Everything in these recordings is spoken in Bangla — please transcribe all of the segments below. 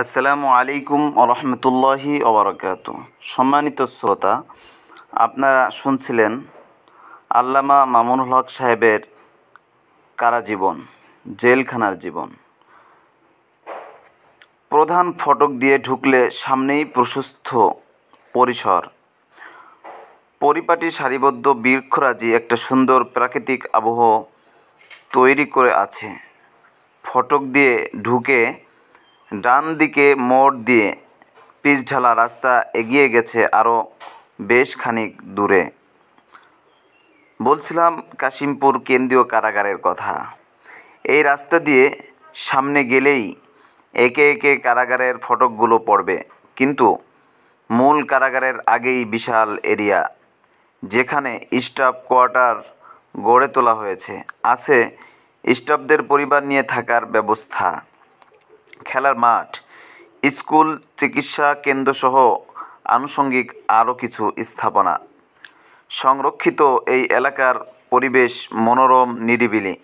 আসসালামু আলাইকুম রহমতুল্লাহি ওবরাকাতু। সম্মানিত শ্রোতা, আপনারা শুনছিলেন আল্লামা মামুনুল হক সাহেবের কারাজীবন, জেলখানার জীবন। প্রধান ফটক দিয়ে ঢুকলে সামনেই প্রশস্ত পরিসর, পরিপাটি সারিবদ্ধ বৃক্ষরাজি একটা সুন্দর প্রাকৃতিক আবহ তৈরি করে আছে। ফটক দিয়ে ঢুকে ডান দিকে মোড় দিয়ে পিচঢালা রাস্তা এগিয়ে গেছে আরও বেশ খানিক দূরে। বলছিলাম কাশিমপুর কেন্দ্রীয় কারাগারের কথা। এই রাস্তা দিয়ে সামনে গেলেই একে একে কারাগারের ফটকগুলো পড়বে, কিন্তু মূল কারাগারের আগেই বিশাল এরিয়া, যেখানে স্টাফ কোয়ার্টার গড়ে তোলা হয়েছে। আছে স্টাফদের পরিবার নিয়ে থাকার ব্যবস্থা, খেলার মাঠ, স্কুল, চিকিৎসা কেন্দ্রসহ আনুষঙ্গিক আরও কিছু স্থাপনা। সংরক্ষিত এই এলাকার পরিবেশ মনোরম, নিরিবিলি।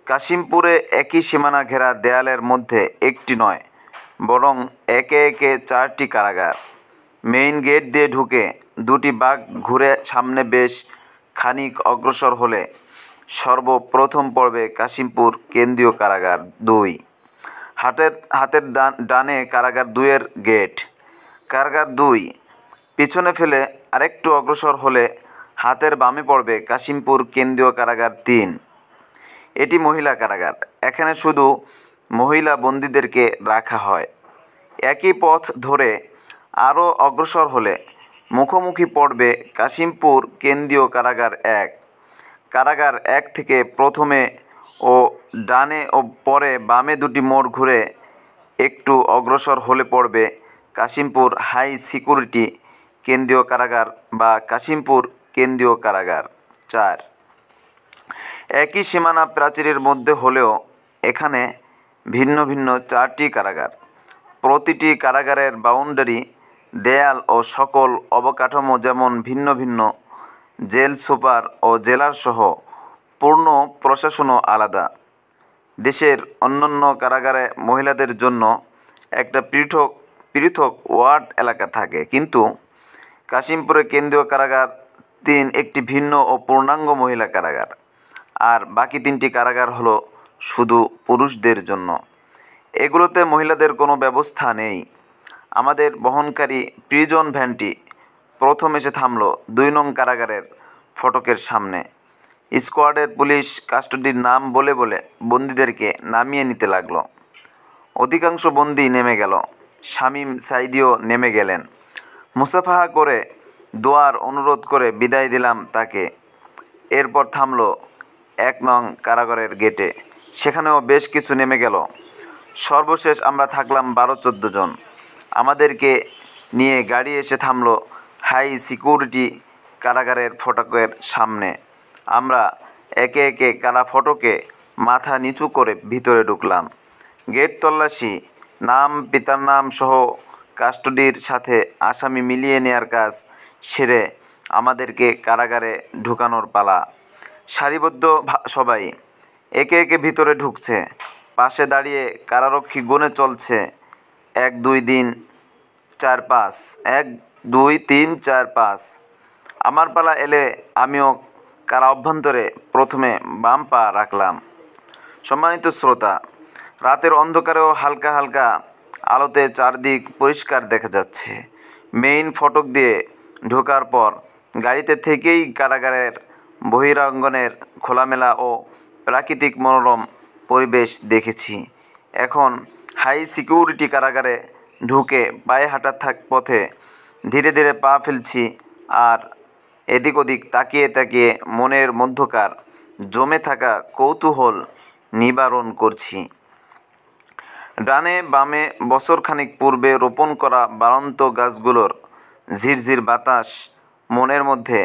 কাশিমপুরে একই সীমানা ঘেরা দেয়ালের মধ্যে একটি নয়, বরং একে একে 4টি কারাগার। মেইন গেট দিয়ে ঢুকে 2টি বাঁক ঘুরে সামনে বেশ খানিক অগ্রসর হলে সর্বপ্রথম পড়বে কাশিমপুর কেন্দ্রীয় কারাগার 2। হাতের ডানে কারাগার 2-এর গেট। কারাগার 2 পিছনে ফেলে আরেকটু অগ্রসর হলে হাতের বামে পড়বে কাশিমপুর কেন্দ্রীয় কারাগার 3। এটি মহিলা কারাগার। এখানে শুধু মহিলা বন্দীদেরকে রাখা হয়। একই পথ ধরে আরও অগ্রসর হলে মুখোমুখি পড়বে কাশিমপুর কেন্দ্রীয় কারাগার 1। কারাগার 1 থেকে প্রথমে ও ডানে ও পরে বামে 2টি মোড় ঘুরে একটু অগ্রসর হলে পড়বে কাশিমপুর হাই সিকিউরিটি কেন্দ্রীয় কারাগার বা কাশিমপুর কেন্দ্রীয় কারাগার 4। একই সীমানা প্রাচীরের মধ্যে হলেও এখানে ভিন্ন ভিন্ন 4টি কারাগার। প্রতিটি কারাগারের বাউন্ডারি, দেয়াল ও সকল অবকাঠামো যেমন ভিন্ন ভিন্ন, জেল সুপার ও জেলারসহ পূর্ণ প্রশাসনও আলাদা। দেশের অন্যান্য কারাগারে মহিলাদের জন্য একটা পৃথক পৃথক ওয়ার্ড এলাকা থাকে, কিন্তু কাশিমপুরে কেন্দ্রীয় কারাগার 3 একটি ভিন্ন ও পূর্ণাঙ্গ মহিলা কারাগার, আর বাকি 3টি কারাগার হলো শুধু পুরুষদের জন্য। এগুলোতে মহিলাদের কোনো ব্যবস্থা নেই। আমাদের বহনকারী প্রিজন ভ্যানটি প্রথম এসে থামল 2 নং কারাগারের ফটকের সামনে। স্কোয়াডের পুলিশ কাস্টডির নাম বলে বলে বন্দীদেরকে নামিয়ে নিতে লাগলো। অধিকাংশ বন্দী নেমে গেল। শামীম সাইদিও নেমে গেলেন। মুসাফাহা করে দোয়ার অনুরোধ করে বিদায় দিলাম তাকে। এরপর থামল 1 নং কারাগারের গেটে। সেখানেও বেশ কিছু নেমে গেল। সর্বশেষ আমরা থাকলাম 12-14 জন। আমাদেরকে নিয়ে গাড়ি এসে থামল হাই সিকিউরিটি কারাগারের ফটকের সামনে। আমরা একে একে কারা ফটকে মাথা নিচু করে ভিতরে ঢুকলাম। গেট তল্লাশি, নাম, পিতার নাম সহ কাস্টডির সাথে আসামি মিলিয়ে নেয়ার কাজ সেরে আমাদেরকে কারাগারে ঢুকানোর পালা। সারিবদ্ধ সবাই একে একে ভিতরে ঢুকছে। পাশে দাঁড়িয়ে কারারক্ষী গুনে চলছে 1 2 3 4 5, 1 2 3 4 5। আমার পালা এলে আমিও কারা অভ্যন্তরে প্রথমে বাম পা রাখলাম। সম্মানিত শ্রোতা, রাতের অন্ধকারেও হালকা হালকা আলোতে চারদিক পরিষ্কার দেখা যাচ্ছে। মেইন ফটক দিয়ে ঢোকার পর গাড়িতে থেকেই কারাগারের বহিরাঙ্গনের খোলামেলা ও প্রাকৃতিক মনোরম পরিবেশ দেখেছি। এখন হাই সিকিউরিটি কারাগারে ঢুকে পায়ে হাঁটার পথে ধীরে ধীরে পা ফেলছি, আর এদিক ওদিক তাকিয়ে তাকিয়ে মনের মধ্যকার জমে থাকা কৌতূহল নিবারণ করছি। ডানে বামে বছরখানিক পূর্বে রোপণ করা বাড়ন্ত গাছগুলোর ঝিরঝির বাতাস মনের মধ্যে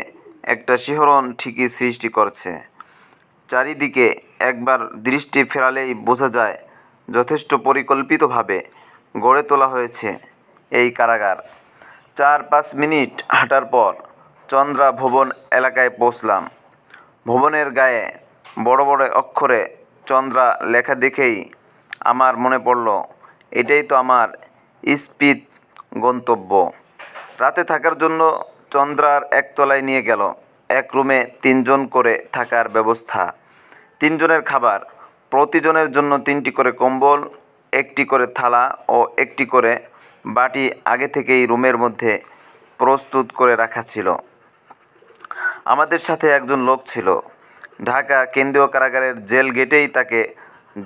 একটা শিহরণ ঠিকই সৃষ্টি করছে। চারিদিকে একবার দৃষ্টি ফেরালেই বোঝা যায় যথেষ্ট পরিকল্পিতভাবে গড়ে তোলা হয়েছে এই কারাগার। 4-5 মিনিট হাঁটার পর চন্দ্রা ভবন এলাকায় পৌঁছলাম। ভবনের গায়ে বড় বড় অক্ষরে চন্দ্রা লেখা দেখেই আমার মনে পড়ল এটাই তো আমার স্পিড গন্তব্য। রাতে থাকার জন্য চন্দ্রার একতলায় নিয়ে গেল। এক রুমে 3 জন করে থাকার ব্যবস্থা, 3 জনের খাবার, প্রতিজনের জন্য 3টি করে কম্বল, একটি করে থালা ও একটি করে বাটি আগে থেকেই রুমের মধ্যে প্রস্তুত করে রাখা ছিল। আমাদের সাথে একজন লোক ছিল। ঢাকা কেন্দ্রীয় কারাগারের জেল গেটেই তাকে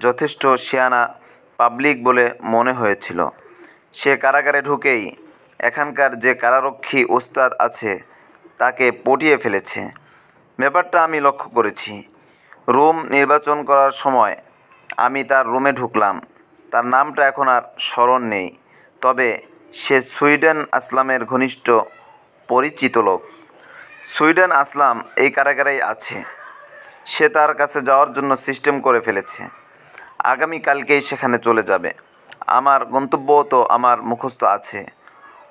যথেষ্ট শিয়ানা পাবলিক বলে মনে হয়েছিল। সে কারাগারে ঢুকেই এখানকার যে কারারক্ষী ওস্তাদ আছে তাকে পটিয়ে ফেলেছে। ব্যাপারটা আমি লক্ষ্য করেছি। রুম নির্বাচন করার সময় আমি তার রুমে ঢুকলাম। তার নামটা এখন আর স্মরণ নেই, তবে সে সুইডেন আসলামের ঘনিষ্ঠ পরিচিত লোক। সুইডেন আসলাম এই কারাগারেই আছে। সে তার কাছে যাওয়ার জন্য সিস্টেম করে ফেলেছে। আগামীকালকেই সেখানে চলে যাবে। আমার গন্তব্যও তো আমার মুখস্থ আছে,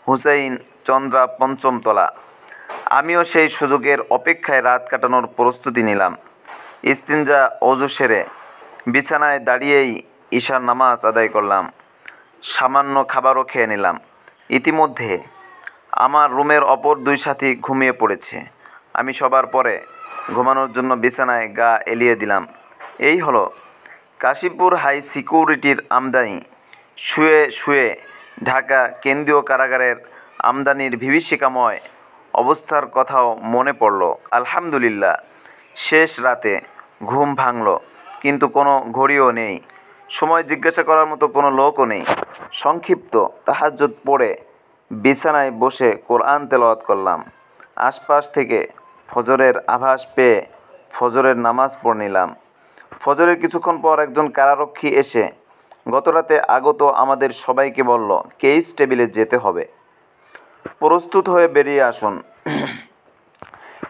হুসাইন চন্দ্রা 5ম তলা। আমিও সেই সুযোগের অপেক্ষায় রাত কাটানোর প্রস্তুতি নিলাম। ইস্তিনজা অজু সেরে বিছানায় দাঁড়িয়েই ঈশার নামাজ আদায় করলাম। সামান্য খাবারও খেয়ে নিলাম। ইতিমধ্যে আমার রুমের অপর 2 সাথী ঘুমিয়ে পড়েছে। আমি সবার পরে ঘুমানোর জন্য বিছানায় গা এলিয়ে দিলাম। এই হলো কাশীপুর হাই সিকিউরিটির আমদানি। শুয়ে শুয়ে ঢাকা কেন্দ্রীয় কারাগারের আমদানির বিভীষিকাময় অবস্থার কথাও মনে পড়ল। আলহামদুলিল্লাহ, শেষ রাতে ঘুম ভাঙল, কিন্তু কোনো ঘড়িও নেই, সময় জিজ্ঞাসা করার মতো কোনো লোকও নেই। সংক্ষিপ্ত তাহাজ্জুদ পড়ে বিছানায় বসে কোরআন তেলাওয়াত করলাম। আশপাশ থেকে ফজরের আভাস পেয়ে ফজরের নামাজ পড়ে নিলাম। ফজরের কিছুক্ষণ পর একজন কারারক্ষী এসে গতরাতে আগত আমাদের সবাইকে বলল, কেস টেবিলে যেতে হবে, প্রস্তুত হয়ে বেরিয়ে আসুন।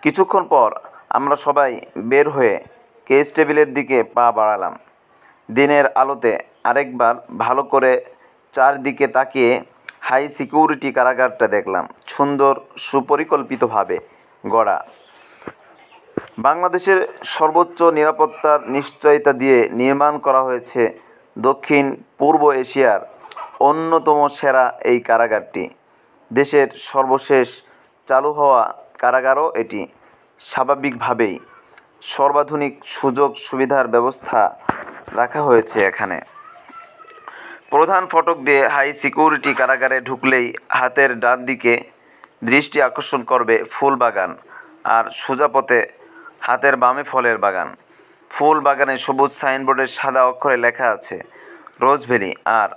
কিছুক্ষণ পর আমরা সবাই বের হয়ে কেস টেবিলের দিকে পা বাড়ালাম। দিনের আলোতে আরেকবার ভালো করে চারদিকে তাকিয়ে হাই সিকিউরিটি কারাগারটা দেখলাম। সুন্দর সুপরিকল্পিতভাবে গড়া, বাংলাদেশের সর্বোচ্চ নিরাপত্তার নিশ্চয়তা দিয়ে নির্মাণ করা হয়েছে দক্ষিণ পূর্ব এশিয়ার অন্যতম সেরা এই কারাগারটি। দেশের সর্বশেষ চালু হওয়া কারাগারও এটি। স্বাভাবিকভাবেই সর্বাধুনিক সুযোগ সুবিধার ব্যবস্থা রাখা হয়েছে এখানে। প্রধান ফটক দিয়ে হাই সিকিউরিটি কারাগারে ঢুকলেই হাতের ডান দিকে দৃষ্টি আকর্ষণ করবে ফুল বাগান, আর সোজা পথে হাতের বামে ফলের বাগান। ফুল বাগানে সবুজ সাইনবোর্ডে সাদা অক্ষরে লেখা আছে রোজ ভ্যালি, আর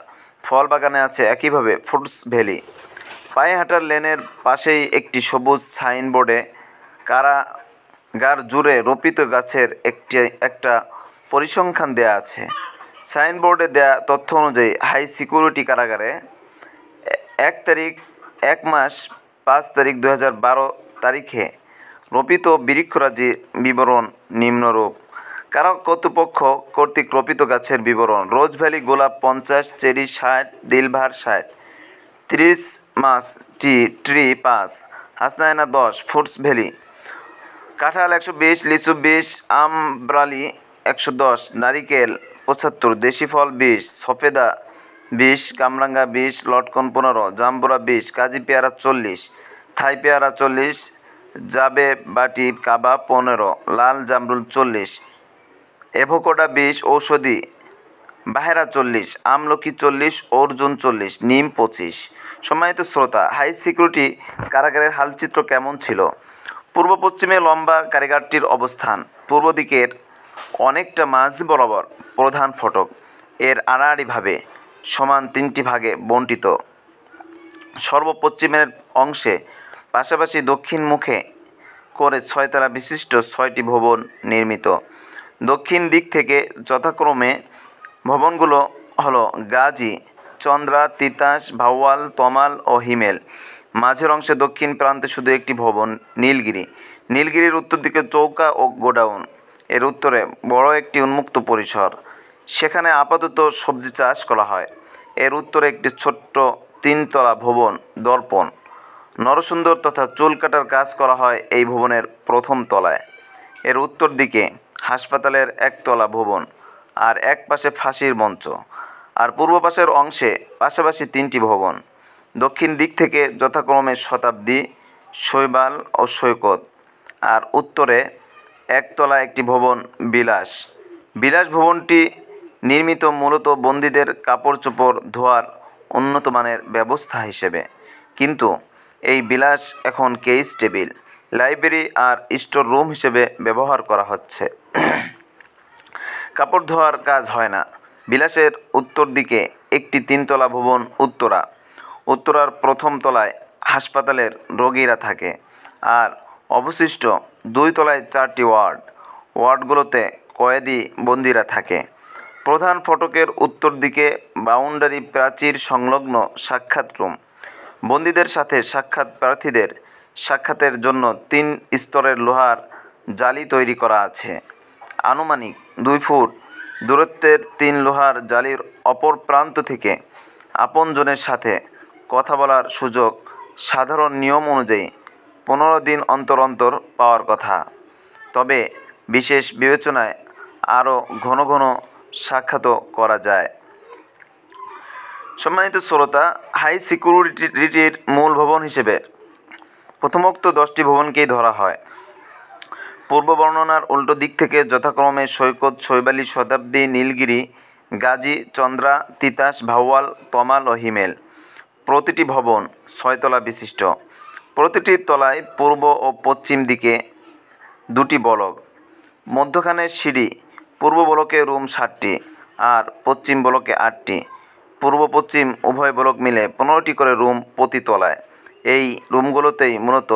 ফল বাগানে আছে একইভাবে ফ্রুটস ভ্যালি। পায়ে হাঁটার লেনের পাশেই একটি সবুজ সাইনবোর্ডে কারাগার জুড়ে রোপিত গাছের একটা পরিসংখ্যান দেয়া আছে। সাইনবোর্ডে দেয়া তথ্য অনুযায়ী হাই সিকিউরিটি কারাগারে 1 তারিখ 1 মাস 5 তারিখ 2012 তারিখে রোপিত বৃক্ষরাজির বিবরণ নিম্নরূপ। কারা কর্তৃপক্ষ কর্তৃক রোপিত গাছের বিবরণ: রোজ ভ্যালি গোলাপ 50, চেরি 60, দিলবাহার 60, 30 মাস ট্রি 5, হাসনায়না 10, ফ্রুটস ভ্যালি কাঁঠাল 120, লিচু 20, আমব্রালি 110, নারিকেল 75, দেশি ফল 20, সফেদা 20, কামরাঙ্গা 20, লটকন 15, জাম্বুরা 20, কাজি পেয়ারা 40, থাই পেয়ারা 40, জাবে বাটি কাবা 15, লাল জামরুল 40, এভোকাডো 20, ঔষধি বাহেরা 40, আমলকি 40, অর্জুন 40, নিম 25। সম্মানিত শ্রোতা, হাই সিকিউরিটি কারাগারের হালচিত্র কেমন ছিল? পূর্ব পশ্চিমে লম্বা কারাগারটির অবস্থান। পূর্ব দিকের অনেকটা মাঝ বরাবর প্রধান ফটক, এর আড়াআড়িভাবে সমান 3টি ভাগে বণ্টিত। সর্বপশ্চিমের অংশে পাশাপাশি দক্ষিণ মুখে করে 6 তলা বিশিষ্ট 6টি ভবন নির্মিত। দক্ষিণ দিক থেকে যথাক্রমে ভবনগুলো হলো গাজী, চন্দ্রা, তিতাস, ভাওয়াল, তমাল ও হিমেল। মাঝের অংশে দক্ষিণ প্রান্তে শুধু একটি ভবন, নীলগিরি। নীলগিরির উত্তর দিকে চৌকা ও গোডাউন। এর উত্তরে বড় একটি উন্মুক্ত পরিসর, সেখানে আপাতত সবজি চাষ করা হয়। এর উত্তরে একটি ছোট্ট 3 তলা ভবন, দর্পণ। নরসুন্দর তথা চুল কাটার কাজ করা হয় এই ভবনের প্রথম তলায়। এর উত্তর দিকে হাসপাতালের 1 তলা ভবন, আর এক পাশে ফাঁসির মঞ্চ। আর পূর্ব পাশের অংশে পাশাপাশি 3টি ভবন। দক্ষিণ দিক থেকে যথাক্রমে শতাব্দী, শৈবাল ও সৈকত। আর উত্তরে একতলা একটি ভবন বিলাস। বিলাস ভবনটি নির্মিত মূলত বন্দীদের কাপড় চোপড় ধোয়ার উন্নত মানের ব্যবস্থা হিসেবে, কিন্তু এই বিলাস এখন কেস টেবিল, লাইব্রেরি আর স্টোর রুম হিসেবে ব্যবহার করা হচ্ছে। কাপড় ধোয়ার কাজ হয় না। বিলাসের উত্তর দিকে একটি 3তলা ভবন উত্তরার প্রথম তলায় হাসপাতালের রোগীরা থাকে, আর অবশিষ্ট 2 তলায় 4টি ওয়ার্ডগুলোতে কয়েদি বন্দীরা থাকে। প্রধান ফটকের উত্তর দিকে বাউন্ডারি প্রাচীর সংলগ্ন সাক্ষাৎ রুম। বন্দীদের সাথে সাক্ষাৎ প্রার্থীদের সাক্ষাতের জন্য 3 স্তরের লোহার জালি তৈরি করা আছে। আনুমানিক 2 ফুট দূরত্বের 3 লোহার জালির অপর প্রান্ত থেকে আপনজনের সাথে কথা বলার সুযোগ সাধারণ নিয়ম অনুযায়ী 15 দিন অন্তর অন্তর পাওয়ার কথা, তবে বিশেষ বিবেচনায় আরও ঘন ঘন সাক্ষাৎও করা যায়। সম্মানিত শ্রোতা, হাই সিকিউরিটির মূল ভবন হিসেবে প্রথমোক্ত 10টি ভবনকেই ধরা হয়। পূর্ব বর্ণনার উল্টো দিক থেকে যথাক্রমে সৈকত, শৈবালী, শতাব্দী, নীলগিরি, গাজী, চন্দ্রা, তিতাস, ভাওয়াল, তমাল ও হিমেল। প্রতিটি ভবন 6 তলা বিশিষ্ট। প্রতিটি তলায় পূর্ব ও পশ্চিম দিকে 2টি বলক, মধ্যখানে সিঁড়ি। পূর্ব বলকে রুম 7টি আর পশ্চিম বলকে 8টি। পূর্ব পশ্চিম উভয় বলক মিলে 15টি করে রুম প্রতি তলায়। এই রুমগুলোতেই মূলত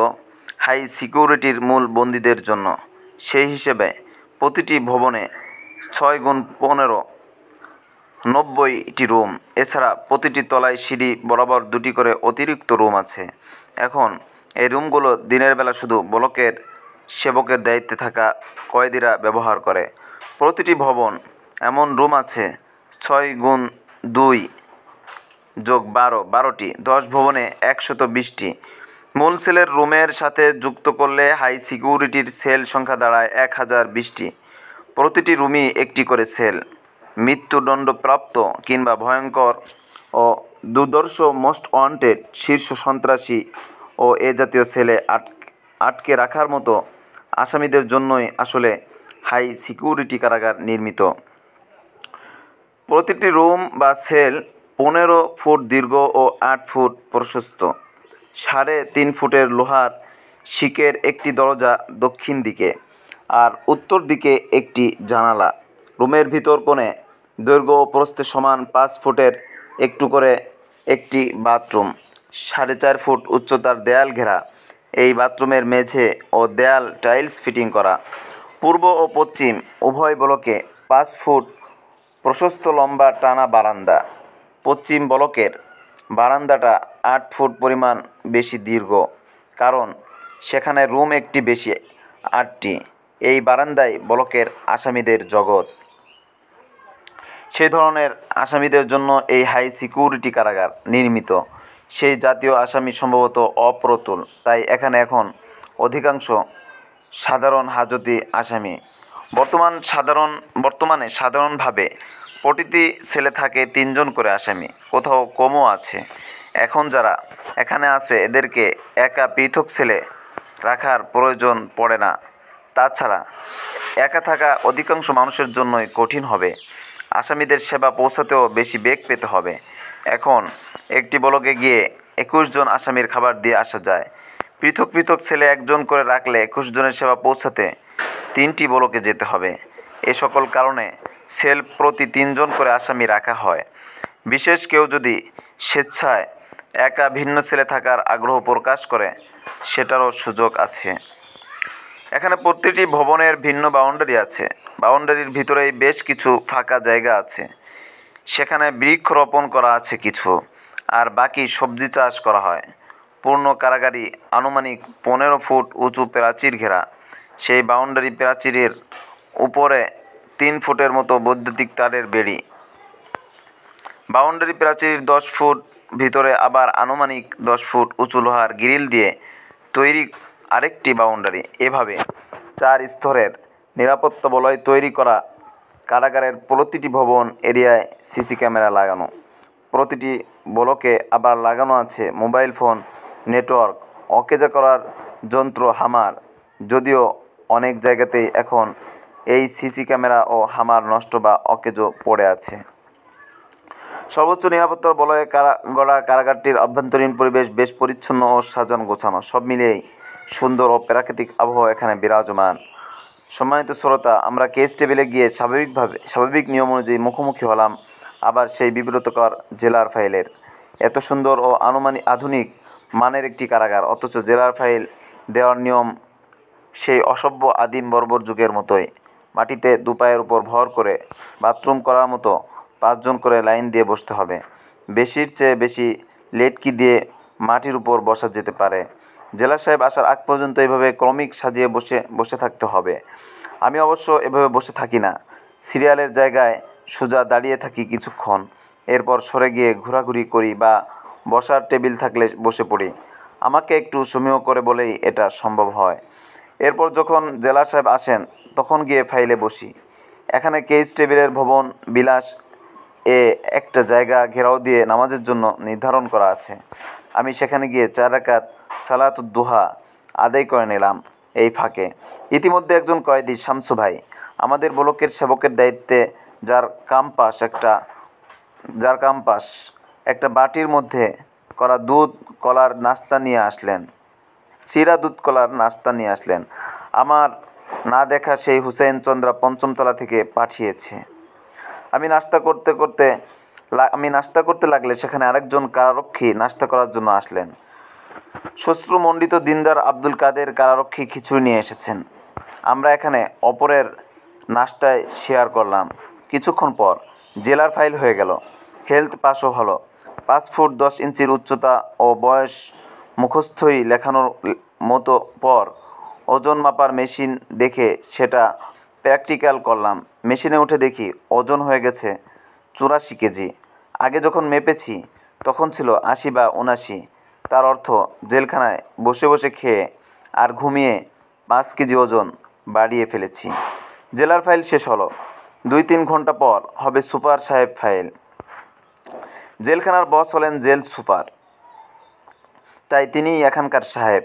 হাই সিকিউরিটির মূল বন্দীদের জন্য। সেই হিসেবে প্রতিটি ভবনে 6x15 90টি রুম। এছাড়া প্রতিটি তলায় সিঁড়ি বরাবর 2টি করে অতিরিক্ত রুম আছে। এখন এই রুমগুলো দিনের বেলা শুধু বলকের সেবকের দায়িত্বে থাকা কয়েদিরা ব্যবহার করে। প্রতিটি ভবন এমন রুম আছে 6x2 যোগ 12টি, 10 ভবনে 120টি। মূল সেলের রুমের সাথে যুক্ত করলে হাই সিকিউরিটির সেল সংখ্যা দাঁড়ায় 1020টি। প্রতিটি রুমই একটি করে সেল। মৃত্যুদণ্ডপ্রাপ্ত কিংবা ভয়ঙ্কর ও দুর্ধর্ষ মোস্ট ওয়ান্টেড, শীর্ষ সন্ত্রাসী ও এ জাতীয় সেলে আটকে রাখার মতো আসামিদের জন্যই আসলে হাই সিকিউরিটি কারাগার নির্মিত। প্রতিটি রুম বা সেল 15 ফুট দীর্ঘ ও 8 ফুট প্রশস্ত। 3.5 ফুটের লোহার শিকের একটি দরজা দক্ষিণ দিকে, আর উত্তর দিকে একটি জানালা। রুমের ভিতর কোণে দৈর্ঘ্য ও প্রস্থে সমান 5 ফুটের একটু করে একটি বাথরুম। 4.5 ফুট উচ্চতার দেয়াল ঘেরা এই বাথরুমের মেঝে ও দেয়াল টাইলস ফিটিং করা। পূর্ব ও পশ্চিম উভয় বলকে 5 ফুট প্রশস্ত লম্বা টানা বারান্দা। পশ্চিম বলকের বারান্দাটা 8 ফুট পরিমাণ বেশি দীর্ঘ, কারণ সেখানে রুম একটি বেশি, 8টি। এই বারান্দায় বলকের আসামিদের জগৎ। সেই ধরনের আসামিদের জন্য এই হাই সিকিউরিটি কারাগার নির্মিত। সেই জাতীয় আসামি সম্ভবত অপ্রতুল, তাই এখানে এখন অধিকাংশ সাধারণ হাজতি আসামি। বর্তমানে সাধারণভাবে প্রতিটি সেলে থাকে 3 জন করে আসামি, কোথাও কমও আছে। এখন যারা এখানে আছে এদেরকে একা পৃথক সেলে রাখার প্রয়োজন পড়ে না। তাছাড়া একা থাকা অধিকাংশ মানুষের জন্যই কঠিন হবে। আসামিদের সেবা পৌঁছাতেও বেশি বেগ পেতে হবে। এখন একটি বলকে গিয়ে 21 জন আসামির খাবার দিয়ে আসা যায়। পৃথক পৃথক সেলে 1 জন করে রাখলে 21 জনের সেবা পৌঁছাতে 3টি বলকে যেতে হবে। এ সকল কারণে সেল প্রতি 3 জন করে আসামি রাখা হয়। বিশেষ কেউ যদি স্বেচ্ছায় একা ভিন্ন সেলে থাকার আগ্রহ প্রকাশ করে, সেটারও সুযোগ আছে। এখানে প্রতিটি ভবনের ভিন্ন বাউন্ডারি আছে। বাউন্ডারির ভিতরেই বেশ কিছু ফাঁকা জায়গা আছে। সেখানে বৃক্ষ রোপণ করা আছে কিছু, আর বাকি সবজি চাষ করা হয়। পূর্ণ কারাগারই আনুমানিক 15 ফুট উঁচু প্রাচীর ঘেরা। সেই বাউন্ডারি প্রাচীরের উপরে 3 ফুটের মতো বৈদ্যুতিক তারের বেড়ি। বাউন্ডারি প্রাচীর 10 ফুট ভিতরে আবার আনুমানিক 10 ফুট উঁচু লোহার গ্রিল দিয়ে তৈরি আরেকটি বাউন্ডারি। এভাবে 4 স্তরের নিরাপত্তা বলয় তৈরি করা কারাগারের প্রতিটি ভবন এরিয়ায় সিসি ক্যামেরা লাগানো, প্রতিটি ব্লকে আবার লাগানো আছে মোবাইল ফোন নেটওয়ার্ক, অকেজো করার যন্ত্র হামার। যদিও অনেক জায়গাতেই এখন এই সিসি ক্যামেরা ও হামার নষ্ট বা অকেজো পড়ে আছে। সর্বোচ্চ নিরাপত্তার বলয়ে গড়া কারাগারটির অভ্যন্তরীণ পরিবেশ বেশ পরিচ্ছন্ন ও সাজানো গোছানো, সব মিলিয়েই সুন্দর ও প্রাকৃতিক আবহাওয়া এখানে বিরাজমান। সম্মানিত শ্রোতা, আমরা কেস টেবিলে গিয়ে স্বাভাবিক নিয়ম অনুযায়ী মুখোমুখি হলাম আবার সেই বিব্রতকর জেলার ফাইলের। এত সুন্দর ও আধুনিক মানের একটি কারাগার, অথচ জেলার ফাইল দেওয়ার নিয়ম সেই অসভ্য আদিম বর্বর যুগের মতোই। মাটিতে দুপায়ের উপর ভর করে বাথরুম করার মতো 5 জন করে লাইন দিয়ে বসতে হবে। বেশির চেয়ে বেশি লেটকি দিয়ে মাটির উপর বসা যেতে পারে। জেলা সাহেব আসার আগ পর্যন্ত এভাবে ক্রমিক সাজিয়ে বসে থাকতে হবে। আমি অবশ্য এভাবে বসে থাকি না, সিরিয়ালের জায়গায় সোজা দাঁড়িয়ে থাকি কিছুক্ষণ, এরপর সরে গিয়ে ঘোরাঘুরি করি বা বসার টেবিল থাকলে বসে পড়ি। আমাকে একটু সমীহ করে বলেই এটা সম্ভব হয়। এরপর যখন জেলা সাহেব আসেন তখন গিয়ে ফাইলে বসি। এখানে কেস টেবিলের ভবন বিলাস একটা জায়গা ঘেরাও দিয়ে নামাজের জন্য নির্ধারণ করা আছে। আমি সেখানে গিয়ে 4 রাকাত সালাতুদ দুহা আদায় করে নিলাম। এই ফাঁকে ইতিমধ্যে একজন কয়েদি শামসু ভাই আমাদের ব্লকের সেবকের দায়িত্বে, যার কাম্পাস একটা বাটির মধ্যে করা দুধ কলার নাস্তা নিয়ে আসলেন। চিরা দুধ কলার নাস্তা নিয়ে আসলেন। আমার না দেখা সেই হুসেন চন্দ্রা 5ম তলা থেকে পাঠিয়েছে। আমি নাস্তা করতে লাগলে সেখানে আরেকজন কারারক্ষী নাস্তা করার জন্য আসলেন। শ্বশ্রুমণ্ডিত দিনদার আব্দুল কাদের কারারক্ষী খিচুড়ি নিয়ে এসেছেন। আমরা এখানে অপরের নাস্তায় শেয়ার করলাম। কিছুক্ষণ পর জেলার ফাইল হয়ে গেল, হেলথ পাসও হলো। 5 ফুট 10 ইঞ্চির উচ্চতা ও বয়স মুখস্থই লেখানোর মতো। পর ওজন মাপার মেশিন দেখে সেটা প্র্যাকটিক্যাল করলাম। মেশিনে উঠে দেখি ওজন হয়ে গেছে 84 কেজি। আগে যখন মেপেছি তখন ছিল 80 বা 79। তার অর্থ জেলখানায় বসে বসে খেয়ে আর ঘুমিয়ে 5 কেজি ওজন বাড়িয়ে ফেলেছি। জেলার ফাইল শেষ হলো। 2-3 ঘন্টা পর হবে সুপার সাহেব ফাইল। জেলখানার বস হলেন জেল সুপার, তাই তিনিই এখানকার সাহেব।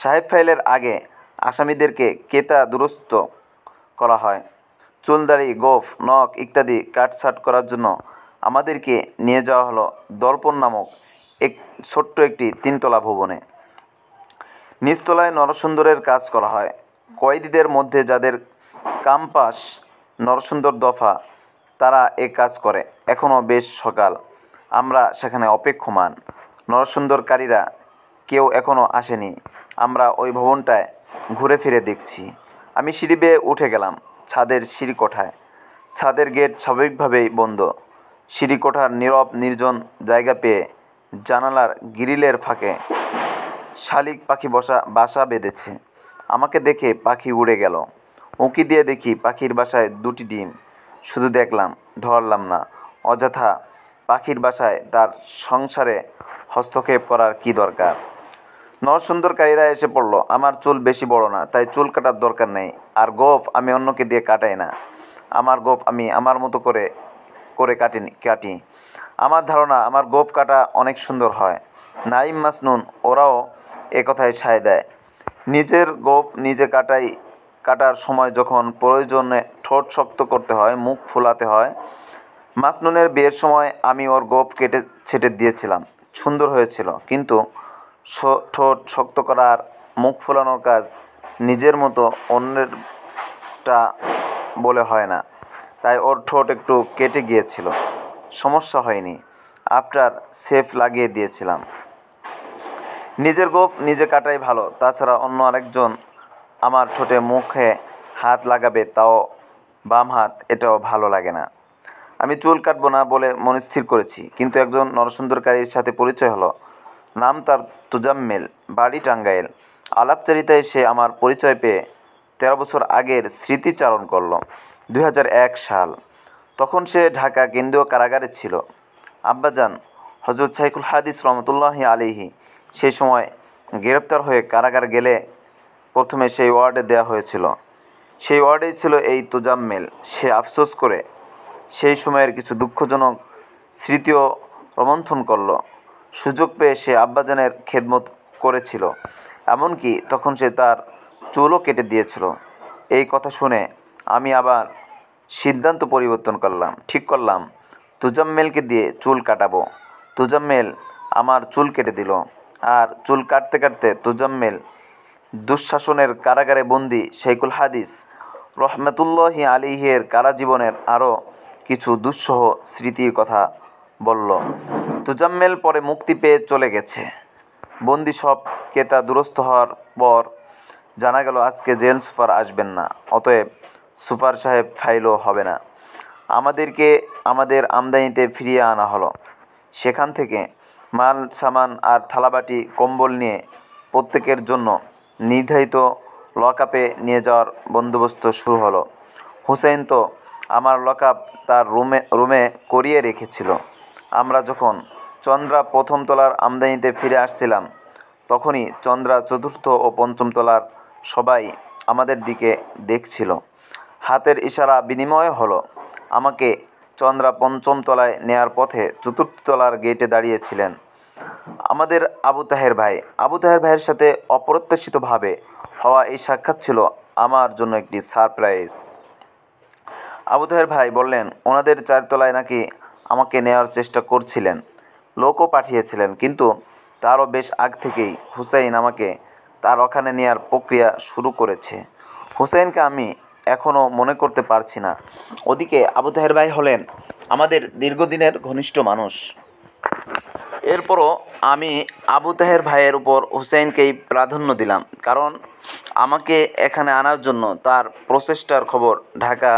সাহেব ফাইলের আগে আসামিদেরকে কেতা দুরস্ত করা হয়। চুল দাড়ি গোঁফ নখ ইত্যাদি কাটছাঁট করার জন্য আমাদেরকে নিয়ে যাওয়া হলো দর্পণ নামক ছোট্ট একটি 3 তলা ভবনে। নিচতলায় নরসুন্দরের কাজ করা হয়। কয়েদিদের মধ্যে যাদের কাম্পাস নরসুন্দর দফা, তারা এ কাজ করে। এখনও বেশ সকাল, আমরা সেখানে অপেক্ষমান। নরসুন্দরকারীরা কেউ এখনও আসেনি। আমরা ওই ভবনটায় ঘুরে ফিরে দেখছি। আমি সিঁড়ি বেয়ে উঠে গেলাম ছাদের সিঁড়িকোঠায়। ছাদের গেট স্বাভাবিকভাবেই বন্ধ। সিঁড়িকোঠার নীরব নির্জন জায়গা পেয়ে জানালার গ্রিলের ফাঁকে শালিক পাখি বাসা বেঁধেছে। আমাকে দেখে পাখি উড়ে গেল। উঁকি দিয়ে দেখি পাখির বাসায় 2টি ডিম। শুধু দেখলাম, ধরলাম না। অযথা পাখির বাসায় তার সংসারে হস্তক্ষেপ করার কি দরকার? নরসুন্দরকারীরা এসে পড়ল। আমার চুল বেশি বড় না, তাই চুল কাটার দরকার নেই। আর গোঁফ আমি অন্যকে দিয়ে কাটাই না। আমার গোঁফ আমি আমার মতো করে কাটি। আমার ধারণা আমার গোঁফ কাটা অনেক সুন্দর হয়। নাইম মাসনুন ওরাও এ কথায় সায় দেয়। নিজের গোঁফ নিজে কাটার সময় যখন প্রয়োজনে ঠোঁট শক্ত করতে হয়, মুখ ফোলাতে হয়। মাসনুনের বিয়ের সময় আমি ওর গোঁফ কেটে ছেটে দিয়েছিলাম, সুন্দর হয়েছিল। কিন্তু ঠোঁট শক্ত করা আর মুখ ফোলানোর কাজ নিজের মতো অন্যেরটা বলে হয় না, তাই ওর ঠোঁট একটু কেটে গিয়েছিল। সমস্যা হয়নি, আফটার সেফ লাগিয়ে দিয়েছিলাম। নিজের গোঁফ নিজে কাটাই ভালো। তাছাড়া অন্য আরেকজন আমার ঠোঁটে মুখে হাত লাগাবে, তাও বাম হাত, এটাও ভালো লাগে না। আমি চুল কাটবো না বলে মনস্থির করেছি। কিন্তু একজন নরসুন্দরকারীর সাথে পরিচয় হলো। নাম তার তুজাম্মেল, বাড়ি টাঙ্গাইল। আলাপচারিতায় সে আমার পরিচয় পেয়ে 13 বছর আগের স্মৃতিচারণ করল। 2001 সাল। তখন সে ঢাকা কেন্দ্রীয় কারাগারে ছিল। আব্বাজান হযরত শাইখুল হাদিস রহমতুল্লাহি আলাইহি সেই সময় গ্রেপ্তার হয়ে কারাগার গেলে প্রথমে সেই ওয়ার্ডে দেওয়া হয়েছিল। সেই ওয়ার্ডেই ছিল এই তোজাম্মেল। সে আফসোস করে সেই সময়ের কিছু দুঃখজনক স্মৃতিও রোমন্থন করল। সুযোগ পেয়ে সে আব্বাজানের খেদমত করেছিল, এমনকি তখন সে তার চুলও কেটে দিয়েছিল। এই কথা শুনে আমি আবার সিদ্ধান্ত পরিবর্তন করলাম। ঠিক করলাম তোজাম্মেলকে দিয়ে চুল কাটাবো। তোজাম্মেল আমার চুল কেটে দিল। আর চুল কাটতে কাটতে তোজাম্মেল দুঃশাসনের কারাগারে বন্দী শেখুল হাদিস রহমতুল্লাহি আলিহের কারাজীবনের আরও কিছু দুঃসহ স্মৃতির কথা বলল। তোজাম্মেল পরে মুক্তি পেয়ে চলে গেছে। বন্দি সব কেতা দুরস্ত হওয়ার পর জানা গেল আজকে জেল সুপার আসবেন না, অতএব সুপার সাহেব ফাইলও হবে না। আমাদেরকে আমাদের আমদানিতে ফিরিয়ে আনা হলো। সেখান থেকে মাল সামান আর থালাবাটি কম্বল নিয়ে প্রত্যেকের জন্য নির্ধারিত লকআপে নিয়ে যাওয়ার বন্দোবস্ত শুরু হলো। হুসেইন তো আমার লকআপ তার রুমে করিয়ে রেখেছিল। আমরা যখন চন্দ্রা প্রথম তলার আমদানিতে ফিরে আসছিলাম, তখনই চন্দ্রা চতুর্থ ও পঞ্চম তলার সবাই আমাদের দিকে দেখছিল। হাতের ইশারা বিনিময় হলো। আমাকে চন্দ্রা পঞ্চম তলায় নেয়ার পথে চতুর্থ তলার গেটে দাঁড়িয়েছিলেন আমাদের আবু তাহের ভাই। আবু তাহের ভাইয়ের সাথে অপ্রত্যাশিতভাবে হওয়া এই সাক্ষাৎ ছিল আমার জন্য একটি সারপ্রাইজ। আবু তাহের ভাই বললেন ওনাদের চারতলায় নাকি আমাকে নেওয়ার চেষ্টা করছিলেন, লোকও পাঠিয়েছিলেন, কিন্তু তারও বেশ আগ থেকেই হুসাইন আমাকে তার ওখানে নেওয়ার প্রক্রিয়া শুরু করেছে। হুসাইনকে আমি এখনও মনে করতে পারছি না। ওদিকে আবু তাহের ভাই হলেন আমাদের দীর্ঘদিনের ঘনিষ্ঠ মানুষ। এরপরও আমি আবু তাহের ভাইয়ের উপর হুসাইনকেই প্রাধান্য দিলাম, কারণ আমাকে এখানে আনার জন্য তার প্রচেষ্টার খবর ঢাকা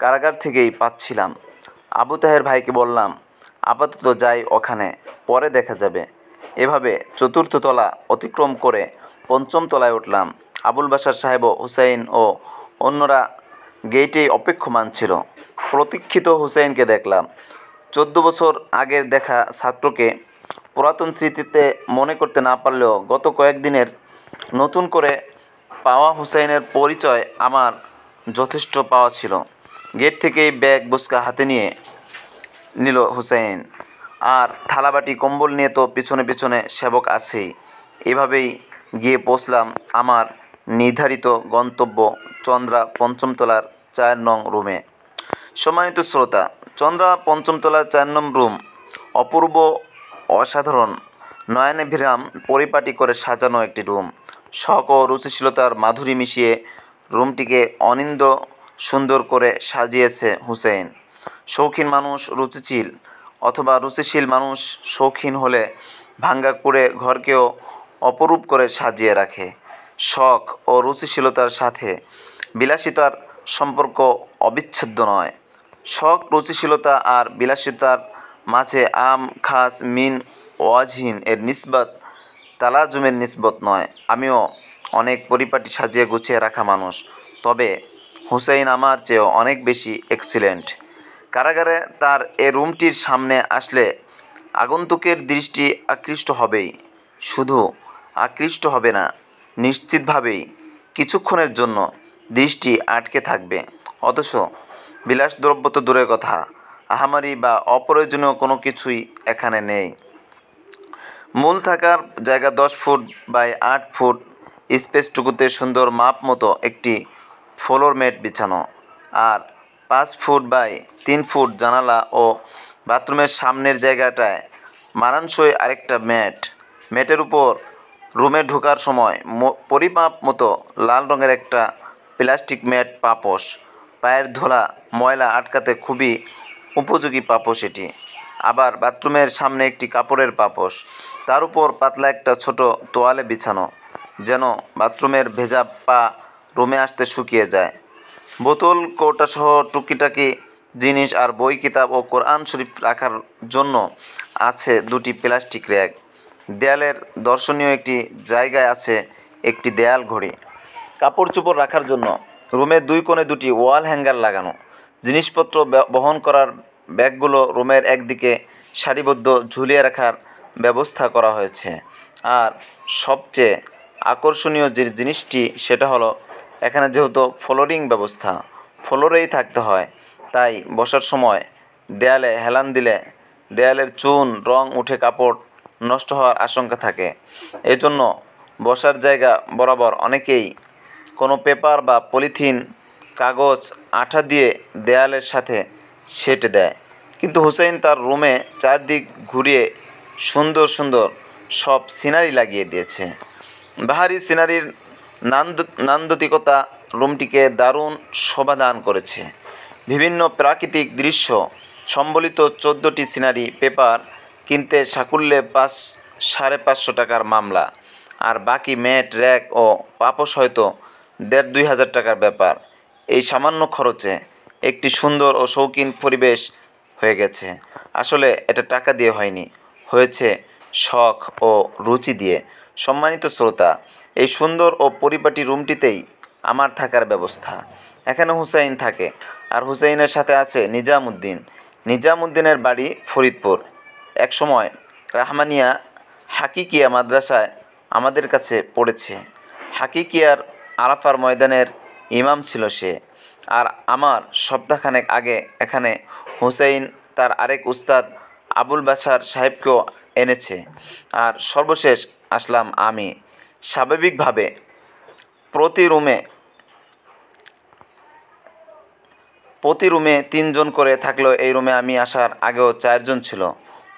কারাগার থেকেই পাচ্ছিলাম। আবু তাহের ভাইকে বললাম আপাতত যাই ওখানে, পরে দেখা যাবে। এভাবে চতুর্থ তলা অতিক্রম করে পঞ্চম তলায় উঠলাম। আবুল বাশার সাহেব, হুসাইন ও অন্যরা গেটেই অপেক্ষমান ছিল। প্রতীক্ষিত হুসাইনকে দেখলাম। 14 বছর আগের দেখা ছাত্রকে পুরাতন স্মৃতিতে মনে করতে না পারলেও গত কয়েকদিনের নতুন করে পাওয়া হুসাইনের পরিচয় আমার যথেষ্ট পাওয়া ছিল। গেট থেকেই ব্যাগ বুচকা হাতে নিয়ে নিল হুসাইন, আর থালাবাটি কম্বল নিয়ে তো পিছনে পিছনে সেবক আছেই। এভাবেই গিয়ে পৌঁছলাম আমার নির্ধারিত গন্তব্য চন্দ্রা পঞ্চম তলার 4 নং রুমে। সম্মানিত শ্রোতা, চন্দ্রা পঞ্চম তলার 4 নং রুম অপূর্ব, অসাধারণ, নয়নাভিরাম পরিপাটি করে সাজানো একটি রুম। শখ ও রুচিশীলতার মাধুরী মিশিয়ে রুমটিকে অনিন্দ সুন্দর করে সাজিয়েছে হুসেইন। শৌখিন মানুষ রুচিশীল, অথবা রুচিশীল মানুষ শৌখিন হলে ভাঙ্গা করে ঘরকেও অপরূপ করে সাজিয়ে রাখে। শখ ও রুচিশীলতার সাথে বিলাসিতার সম্পর্ক অবিচ্ছেদ্য নয়। শখ, রুচিশীলতা আর বিলাসিতার মাঝে আম, খাস, মিন, ওয়াজহিন এর নিসবত তালাজুমের নিসবত নয়। আমিও অনেক পরিপাটি সাজিয়ে গুছিয়ে রাখা মানুষ, তবে হুসাইন আমার চেয়েও অনেক বেশি এক্সিলেন্ট। কারাগারে তার এ রুমটির সামনে আসলে আগন্তুকের দৃষ্টি আকৃষ্ট হবেই। শুধু আকৃষ্ট হবে না, নিশ্চিতভাবেই কিছুক্ষণের জন্য দৃষ্টি আটকে থাকবে। অথচ বিলাসদ্রব্য তো দূরের কথা, আহামরি বা অপ্রয়োজনীয় কোনো কিছুই এখানে নেই। মূল থাকার জায়গা 10 ফুট বাই 8 ফুট স্পেসটুকুতে সুন্দর মাপ মতো একটি ফ্লোর ম্যাট বিছানো, আর 5 ফুট বাই 3 ফুট জানালা ও বাথরুমের সামনের জায়গাটায় মানানসই আরেকটা ম্যাট। ম্যাটের উপর রুমে ঢোকার সময় পরিমাপ মতো লাল রঙের একটা প্লাস্টিক ম্যাট পাপোশ, পায়ের ধোলা ময়লা আটকাতে খুবই উপযোগী পাপোশ এটি। আবার বাথরুমের সামনে একটি কাপড়ের পাপোশ, তার উপর পাতলা একটা ছোট তোয়ালে বিছানো, যেন বাথরুমের ভেজা পা রুমে আসতে শুকিয়ে যায়। বোতল কৌটাসহ টুকিটাকি জিনিস আর বই, কিতাব ও কোরআন শরীফ রাখার জন্য আছে 2টি প্লাস্টিক র্যাক। দেয়ালের দর্শনীয় একটি জায়গায় আছে একটি দেয়াল ঘড়ি। কাপড় চোপড় রাখার জন্য রুমের 2 কোণে 2টি ওয়াল হ্যাঙ্গার লাগানো। জিনিসপত্র বহন করার ব্যাগগুলো রুমের একদিকে সারিবদ্ধ ঝুলিয়ে রাখার ব্যবস্থা করা হয়েছে। আর সবচেয়ে আকর্ষণীয় যে জিনিসটি সেটা হলো এখানে যেহেতু ফ্লোরিং ব্যবস্থা, ফ্লোরেই থাকতে হয়, তাই বসার সময় দেয়ালে হেলান দিলে দেয়ালের চুন রং উঠে কাপড় নষ্ট হওয়ার আশঙ্কা থাকে। এজন্য বসার জায়গা বরাবর অনেকেই কোনো পেপার বা পলিথিন, কাগজ, আঠা দিয়ে দেয়ালের সাথে সেঁটে দেয়। কিন্তু হুসেইন তার রুমে চারদিক ঘুরিয়ে সুন্দর সুন্দর সব সিনারি লাগিয়ে দিয়েছে। বাহারি সিনারির নান্দনিকতা রুমটিকে দারুণ শোভা দান করেছে। বিভিন্ন প্রাকৃতিক দৃশ্য সম্বলিত 14টি সিনারি পেপার কিনতে সাকুল্যে 5,500 টাকার মামলা, আর বাকি ম্যাট, র্যাক ও পাপোশ হয়তো 1,500-2,000 টাকার ব্যাপার। এই সামান্য খরচে একটি সুন্দর ও শৌখিন পরিবেশ হয়ে গেছে। আসলে এটা টাকা দিয়ে হয়নি, হয়েছে শখ ও রুচি দিয়ে। সম্মানিত শ্রোতা, এই সুন্দর ও পরিপাটি রুমটিতেই আমার থাকার ব্যবস্থা। এখানে হুসাইন থাকে, আর হুসাইনের সাথে আছে নিজামুদ্দিন। নিজামুদ্দিনের বাড়ি ফরিদপুর। একসময় রাহমানিয়া হাকিকিয়া মাদ্রাসায় আমাদের কাছে পড়েছে। হাকিকিয়ার আরাফার ময়দানের ইমাম ছিল সে। আর আমার সপ্তাহখানেক আগে এখানে হুসাইন তার আরেক উস্তাদ আবুল বাশার সাহেবকেও এনেছে, আর সর্বশেষ আসলাম আমি। স্বাভাবিকভাবে প্রতি রুমে 3 জন করে থাকলেও এই রুমে আমি আসার আগেও 4 জন ছিল।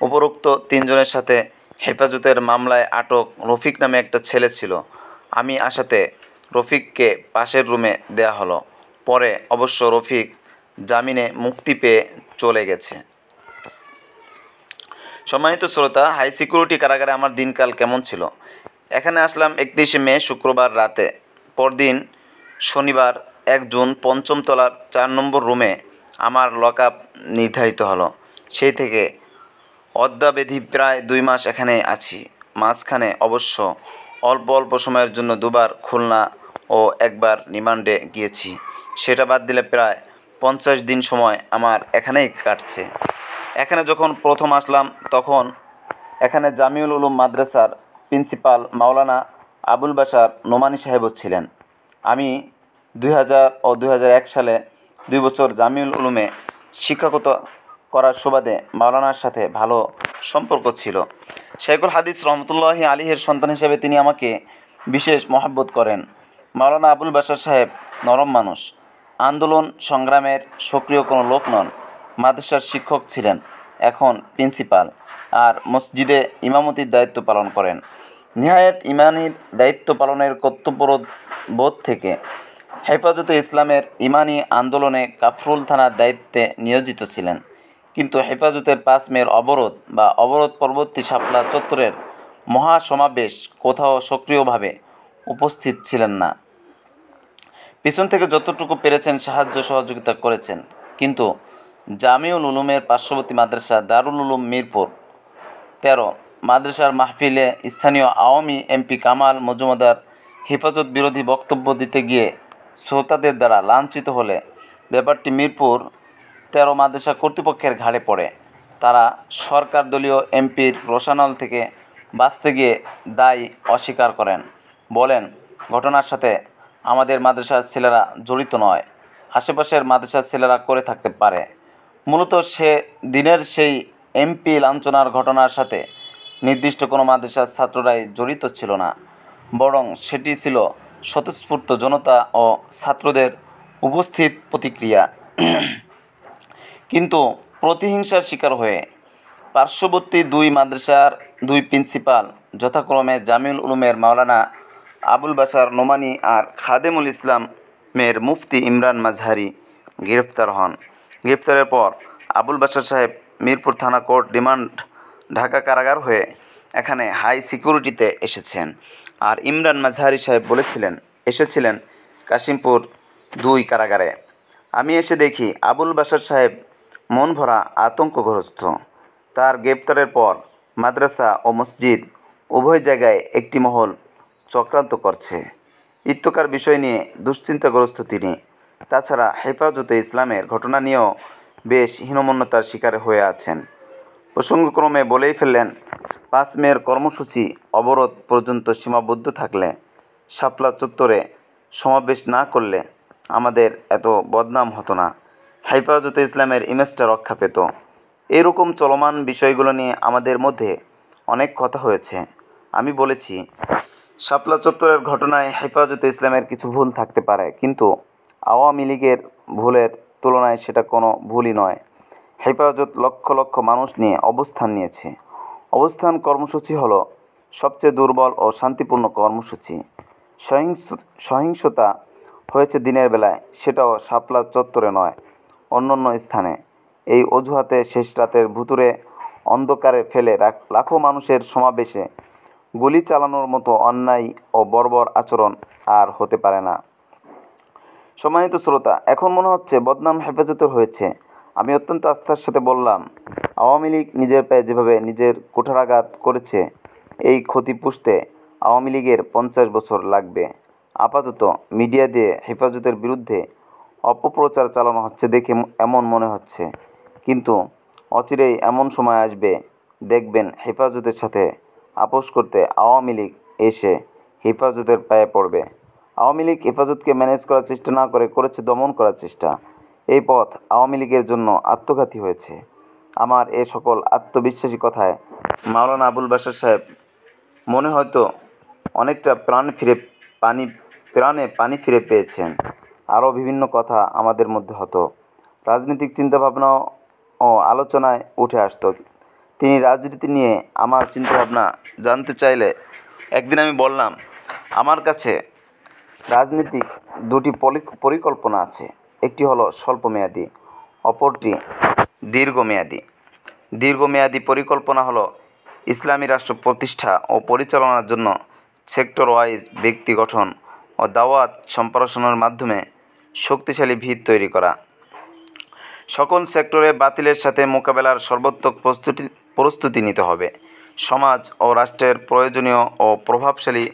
উপরোক্ত 3 জনের সাথে হেফাজতের মামলায় আটক রফিক নামে একটা ছেলে ছিল। আমি আসাতে রফিককে পাশের রুমে দেয়া হলো। পরে অবশ্য রফিক জামিনে মুক্তি পেয়ে চলে গেছে। সম্মানিত শ্রোতা, হাই সিকিউরিটি কারাগারে আমার দিনকাল কেমন ছিল? এখানে আসলাম 31শে মে শুক্রবার রাতে। পরদিন শনিবার 1 জুন 5ম তলার 4 নম্বর রুমে আমার লক আপ নির্ধারিত হলো। সেই থেকে অদ্যাবধি প্রায় 2 মাস এখানে আছি। মাঝখানে অবশ্য অল্প অল্প সময়ের জন্য 2বার খুলনা ও 1বার রিমান্ডে গিয়েছি। সেটা বাদ দিলে প্রায় 50 দিন সময় আমার এখানেই কাটছে। এখানে যখন প্রথম আসলাম তখন এখানে জামিউল উলুম মাদ্রাসার প্রিন্সিপাল মাওলানা আবুল বাশার নোমানী সাহেবও ছিলেন। আমি 2000 ও 2001 সালে 2 বছর জামিউল উলুমে শিক্ষকতা করার সুবাদে মাওলানার সাথে ভালো সম্পর্ক ছিল। শেখুল হাদিস রহমতুল্লাহি আলিহের সন্তান হিসেবে তিনি আমাকে বিশেষ মহব্বত করেন। মাওলানা আবুল বাশার সাহেব নরম মানুষ, আন্দোলন সংগ্রামের সক্রিয় কোনো লোক নন। মাদ্রাসার শিক্ষক ছিলেন, এখন প্রিন্সিপাল, আর মসজিদে ইমামতির দায়িত্ব পালন করেন। নিহায়াত ইমানির দায়িত্ব পালনের কর্তব্যবোধ থেকে হেফাজতে ইসলামের ইমানি আন্দোলনে কাফরুল থানার দায়িত্বে নিয়োজিত ছিলেন। কিন্তু হেফাজতের 5 মের অবরোধ পরবর্তী শাপলা চত্বরের মহাসমাবেশ কোথাও সক্রিয়ভাবে উপস্থিত ছিলেন না। পিছন থেকে যতটুকু পেরেছেন সাহায্য সহযোগিতা করেছেন। কিন্তু জামিউল উলুমের পার্শ্ববর্তী মাদ্রাসা দারুল উলুম মিরপুর 13 মাদ্রাসার মাহফিলে স্থানীয় আওয়ামী এমপি কামাল মজুমদার হেফাজত বিরোধী বক্তব্য দিতে গিয়ে শ্রোতাদের দ্বারা লাঞ্ছিত হলে ব্যাপারটি মিরপুর 13 মাদ্রাসা কর্তৃপক্ষের ঘাড়ে পড়ে। তারা সরকার দলীয় এমপির রোষানল থেকে বাঁচতে গিয়ে দায় অস্বীকার করেন। বলেন, ঘটনার সাথে আমাদের মাদ্রাসার ছেলেরা জড়িত নয়, আশেপাশের মাদ্রাসার ছেলেরা করে থাকতে পারে। মূলত সে দিনের সেই এমপি লাঞ্ছনার ঘটনার সাথে নির্দিষ্ট কোনো মাদ্রাসার ছাত্ররাই জড়িত ছিল না, বরং সেটি ছিল স্বতঃস্ফূর্ত জনতা ও ছাত্রদের উপস্থিত প্রতিক্রিয়া। কিন্তু প্রতিহিংসার শিকার হয়ে পার্শ্ববর্তী 2 মাদ্রাসার 2 প্রিন্সিপাল যথাক্রমে জামিউল উলুমের মাওলানা আবুল বাশার নোমানী আর খাদেমুল ইসলামের মুফতি ইমরান মাজহারি গ্রেফতার হন। গ্রেফতারের পর আবুল বাশার সাহেব মিরপুর থানা কোর্ট রিমান্ড ঢাকা কারাগার হয়ে এখানে হাই সিকিউরিটিতে এসেছেন। আর ইমরান মাজহারি সাহেব এসেছিলেন কাশিমপুর 2 কারাগারে। আমি এসে দেখি আবুল বাশার সাহেব মন ভরা আতঙ্কগ্রস্ত। তার গ্রেপ্তারের পর মাদ্রাসা ও মসজিদ উভয় জায়গায় একটি মহল চক্রান্ত করছে। ইত্যকার বিষয় নিয়ে দুশ্চিন্তাগ্রস্ত তিনি। তাছাড়া হেফাজতে ইসলামের ঘটনা নিয়েও বেশ হীনমন্যতার শিকার হয়ে আছেন। প্রসঙ্গক্রমে বলেই ফেললেন, 5 মের কর্মসূচি অবরোধ পর্যন্ত সীমাবদ্ধ থাকলে শাপলা চত্বরে সমাবেশ না করলে আমাদের এত বদনাম হতো না, হেফাজতে ইসলামের ইমেজটা রক্ষা পেত। এরকম চলমান বিষয়গুলো নিয়ে আমাদের মধ্যে অনেক কথা হয়েছে। আমি বলেছি, শাপলা চত্বরের ঘটনায় হেফাজতে ইসলামের কিছু ভুল থাকতে পারে, কিন্তু আওয়ামী লীগের ভুলের তুলনায় সেটা কোনো ভুলই নয়। হেফাজত লক্ষ লক্ষ মানুষ নিয়ে অবস্থান নিয়েছে। অবস্থান কর্মসূচি হলো সবচেয়ে দুর্বল ও শান্তিপূর্ণ কর্মসূচি। সহিংসতা হয়েছে দিনের বেলায়, সেটাও শাপলা চত্বরে নয়, অন্যান্য স্থানে। এই অজুহাতে শেষ রাতের ভুতুড়ে অন্ধকারে ফেলে লাখো মানুষের সমাবেশে গুলি চালানোর মতো অন্যায় ও বর্বর আচরণ আর হতে পারে না। সম্মানিত শ্রোতা, এখন মনে হচ্ছে বদনাম হেফাজতের হয়েছে। আমি অত্যন্ত আস্থার সাথে বললাম, আওয়ামী লীগ নিজের পায়ে যেভাবে নিজের কুঠারাঘাত করেছে, এই ক্ষতি পুষতে আওয়ামী লীগের 50 বছর লাগবে। আপাতত মিডিয়া দিয়ে হেফাজতের বিরুদ্ধে অপপ্রচার চালানো হচ্ছে দেখে এমন মনে হচ্ছে, কিন্তু অচিরেই এমন সময় আসবে, দেখবেন হেফাজতের সাথে আপোষ করতে আওয়ামী লীগ এসে হেফাজতের পায়ে পড়বে। আওয়ামী লীগ হেফাজতকে ম্যানেজ করার চেষ্টা না করে করেছে দমন করার চেষ্টা। এই পথ আওয়ামী লীগের জন্য আত্মঘাতী হয়েছে। আমার এ সকল আত্মবিশ্বাসী কথায় মাওলানা আবুল বাশার সাহেব মনে হয়তো অনেকটা প্রাণে পানি ফিরে পেয়েছেন। আরও বিভিন্ন কথা আমাদের মধ্যে হতো, রাজনৈতিক চিন্তাভাবনাও ও আলোচনায় উঠে আসতো। তিনি রাজনীতি নিয়ে আমার চিন্তাভাবনা জানতে চাইলে একদিন আমি বললাম, আমার কাছে রাজনীতিক দুটি পরিকল্পনা আছে, একটি হলো স্বল্পমেয়াদী, অপরটি দীর্ঘমেয়াদী। দীর্ঘমেয়াদী পরিকল্পনা হলো ইসলামী রাষ্ট্র প্রতিষ্ঠা ও পরিচালনার জন্য সেক্টর ওয়াইজ ব্যক্তি গঠন ও দাওয়াত সম্প্রসারণের মাধ্যমে শক্তিশালী ভিত তৈরি করা। সকল সেক্টরে বাতিলের সাথে মোকাবেলার সর্বাত্মক প্রস্তুতি নিতে হবে। সমাজ ও রাষ্ট্রের প্রয়োজনীয় ও প্রভাবশালী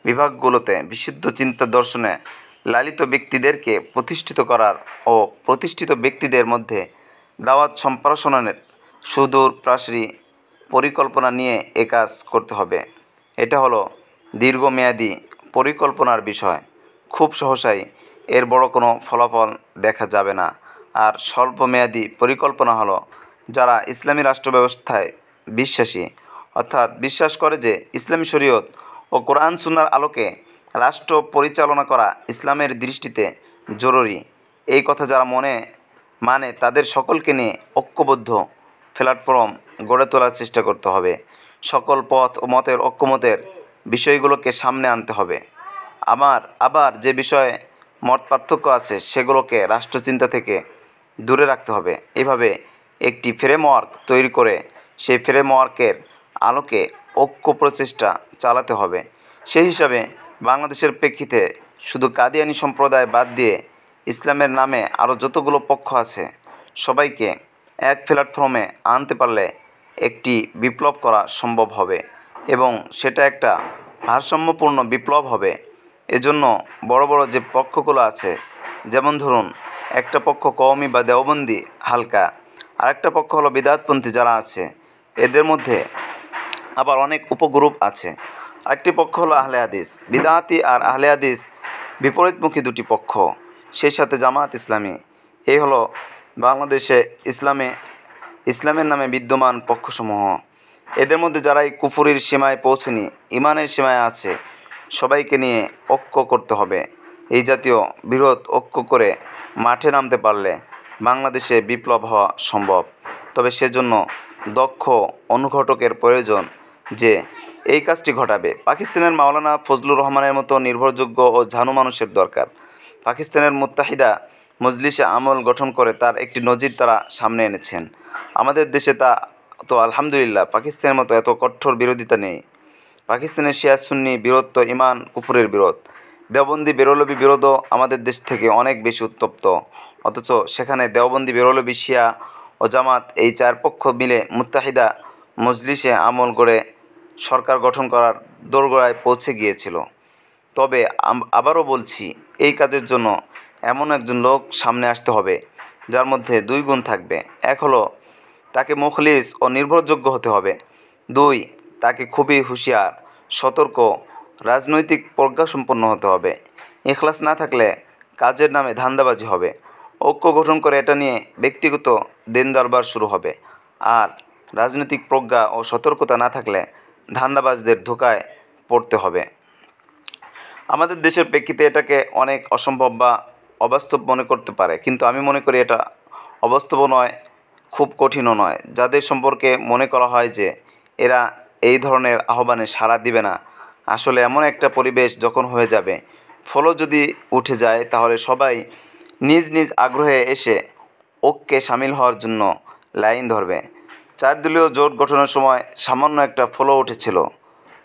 বিভাগগুলোতে বিশুদ্ধ চিন্তা দর্শনে লালিত ব্যক্তিদেরকে প্রতিষ্ঠিত করার ও প্রতিষ্ঠিত ব্যক্তিদের মধ্যে দাওয়াত সম্প্রসারণের সুদূরপ্রসারী পরিকল্পনা নিয়ে এ কাজ করতে হবে। এটা হলো দীর্ঘমেয়াদী পরিকল্পনার বিষয়। খুব সহসাই এর বড় কোনো ফলাফল দেখা যাবে না। আর স্বল্পমেয়াদী পরিকল্পনা হলো, যারা ইসলামী রাষ্ট্র ব্যবস্থায় বিশ্বাসী, অর্থাৎ বিশ্বাস করে যে ইসলামী শরীয়ত ও কোরআন সুন্নাহর আলোকে রাষ্ট্র পরিচালনা করা ইসলামের দৃষ্টিতে জরুরি, এই কথা যারা মানে তাদের সকলকে নিয়ে ঐক্যবদ্ধ প্ল্যাটফর্ম গড়ে তোলার চেষ্টা করতে হবে। সকল পথ ও মতের ঐক্যমতের বিষয়গুলোকে সামনে আনতে হবে। আবার যে বিষয়ে মত পার্থক্য আছে সেগুলোকে রাষ্ট্রচিন্তা থেকে দূরে রাখতে হবে। এভাবে একটি ফ্রেমওয়ার্ক তৈরি করে সেই ফ্রেমওয়ার্কের আলোকে ঐক্য প্রচেষ্টা চালাতে হবে। সেই হিসাবে বাংলাদেশের প্রেক্ষিতে শুধু কাদিয়ানী সম্প্রদায় বাদ দিয়ে ইসলামের নামে আরও যতগুলো পক্ষ আছে সবাইকে এক প্ল্যাটফর্মে আনতে পারলে একটি বিপ্লব করা সম্ভব হবে, এবং সেটা একটা ভারসাম্যপূর্ণ বিপ্লব হবে। এজন্য বড় বড় যে পক্ষগুলো আছে, যেমন ধরুন একটা পক্ষ কওমি বা দেওবন্দি হালকা, আরেকটা পক্ষ হলো বিদআতপন্থী যারা আছে, এদের মধ্যে আবার অনেক উপগ্রুপ আছে। আরেকটি পক্ষ হলো আহলে হাদিস। বিদআতি আর আহলে হাদিস বিপরীতমুখী দুটি পক্ষ, সেই সাথে জামাত ইসলামী। এই হলো বাংলাদেশে ইসলামের নামে বিদ্যমান পক্ষসমূহ। এদের মধ্যে যারাই কুফুরির সীমায় পৌঁছেনি, ইমানের সীমায় আছে, সবাইকে নিয়ে ঐক্য করতে হবে। এই জাতীয় বৃহৎ ঐক্য করে মাঠে নামতে পারলে বাংলাদেশে বিপ্লব হওয়া সম্ভব। তবে সেজন্য দক্ষ অনুঘটকের প্রয়োজন, যে এই কাজটি ঘটাবে। পাকিস্তানের মাওলানা ফজলুর রহমানের মতো নির্ভরযোগ্য ও ঝানু মানুষের দরকার। পাকিস্তানের মুত্তাহিদা মজলিসে আমল গঠন করে তার একটি নজির তারা সামনে এনেছেন। আমাদের দেশে তা তো আলহামদুলিল্লাহ পাকিস্তানের মতো এত কঠোর বিরোধিতা নেই। পাকিস্তানের শিয়া সুন্নি বিরোধ তো ইমান কুফুরের বিরোধ। দেওবন্দি বেরলভী বিরোধও আমাদের দেশ থেকে অনেক বেশি উত্তপ্ত, অথচ সেখানে দেওবন্দি বেরলভী শিয়া ও জামাত এই চার পক্ষ মিলে মুত্তাহিদা মজলিসে আমল গড়ে সরকার গঠন করার দোরগোড়ায় পৌঁছে গিয়েছিল। তবে আবারও বলছি, এই কাজের জন্য এমন একজন লোক সামনে আসতে হবে যার মধ্যে দুই গুণ থাকবে। এক হলো তাকে মুখলিস ও নির্ভরযোগ্য হতে হবে। দুই, তাকে খুবই হুঁশিয়ার, সতর্ক, রাজনৈতিক প্রজ্ঞাসম্পন্ন হতে হবে। ইখলাস না থাকলে কাজের নামে ধান্দাবাজি হবে। ঐক্য গঠন করে এটা নিয়ে ব্যক্তিগত দিন দরবার শুরু হবে। আর রাজনৈতিক প্রজ্ঞা ও সতর্কতা না থাকলে ধান্দাবাজদের ধোঁকায় পড়তে হবে। আমাদের দেশের প্রেক্ষিতে এটাকে অনেক অসম্ভব বা অবাস্তব মনে করতে পারে, কিন্তু আমি মনে করি এটা অবাস্তবও নয়, খুব কঠিনও নয়। যাদের সম্পর্কে মনে করা হয় যে এরা এই ধরনের আহ্বানে সাড়া দিবে না, আসলে এমন একটা পরিবেশ যখন হয়ে যাবে, ফলো যদি উঠে যায়, তাহলে সবাই নিজ নিজ আগ্রহে এসে ঐক্যে সামিল হওয়ার জন্য লাইন ধরবে। 4 দলীয় জোট গঠনের সময় সামান্য একটা ফলো উঠেছিল।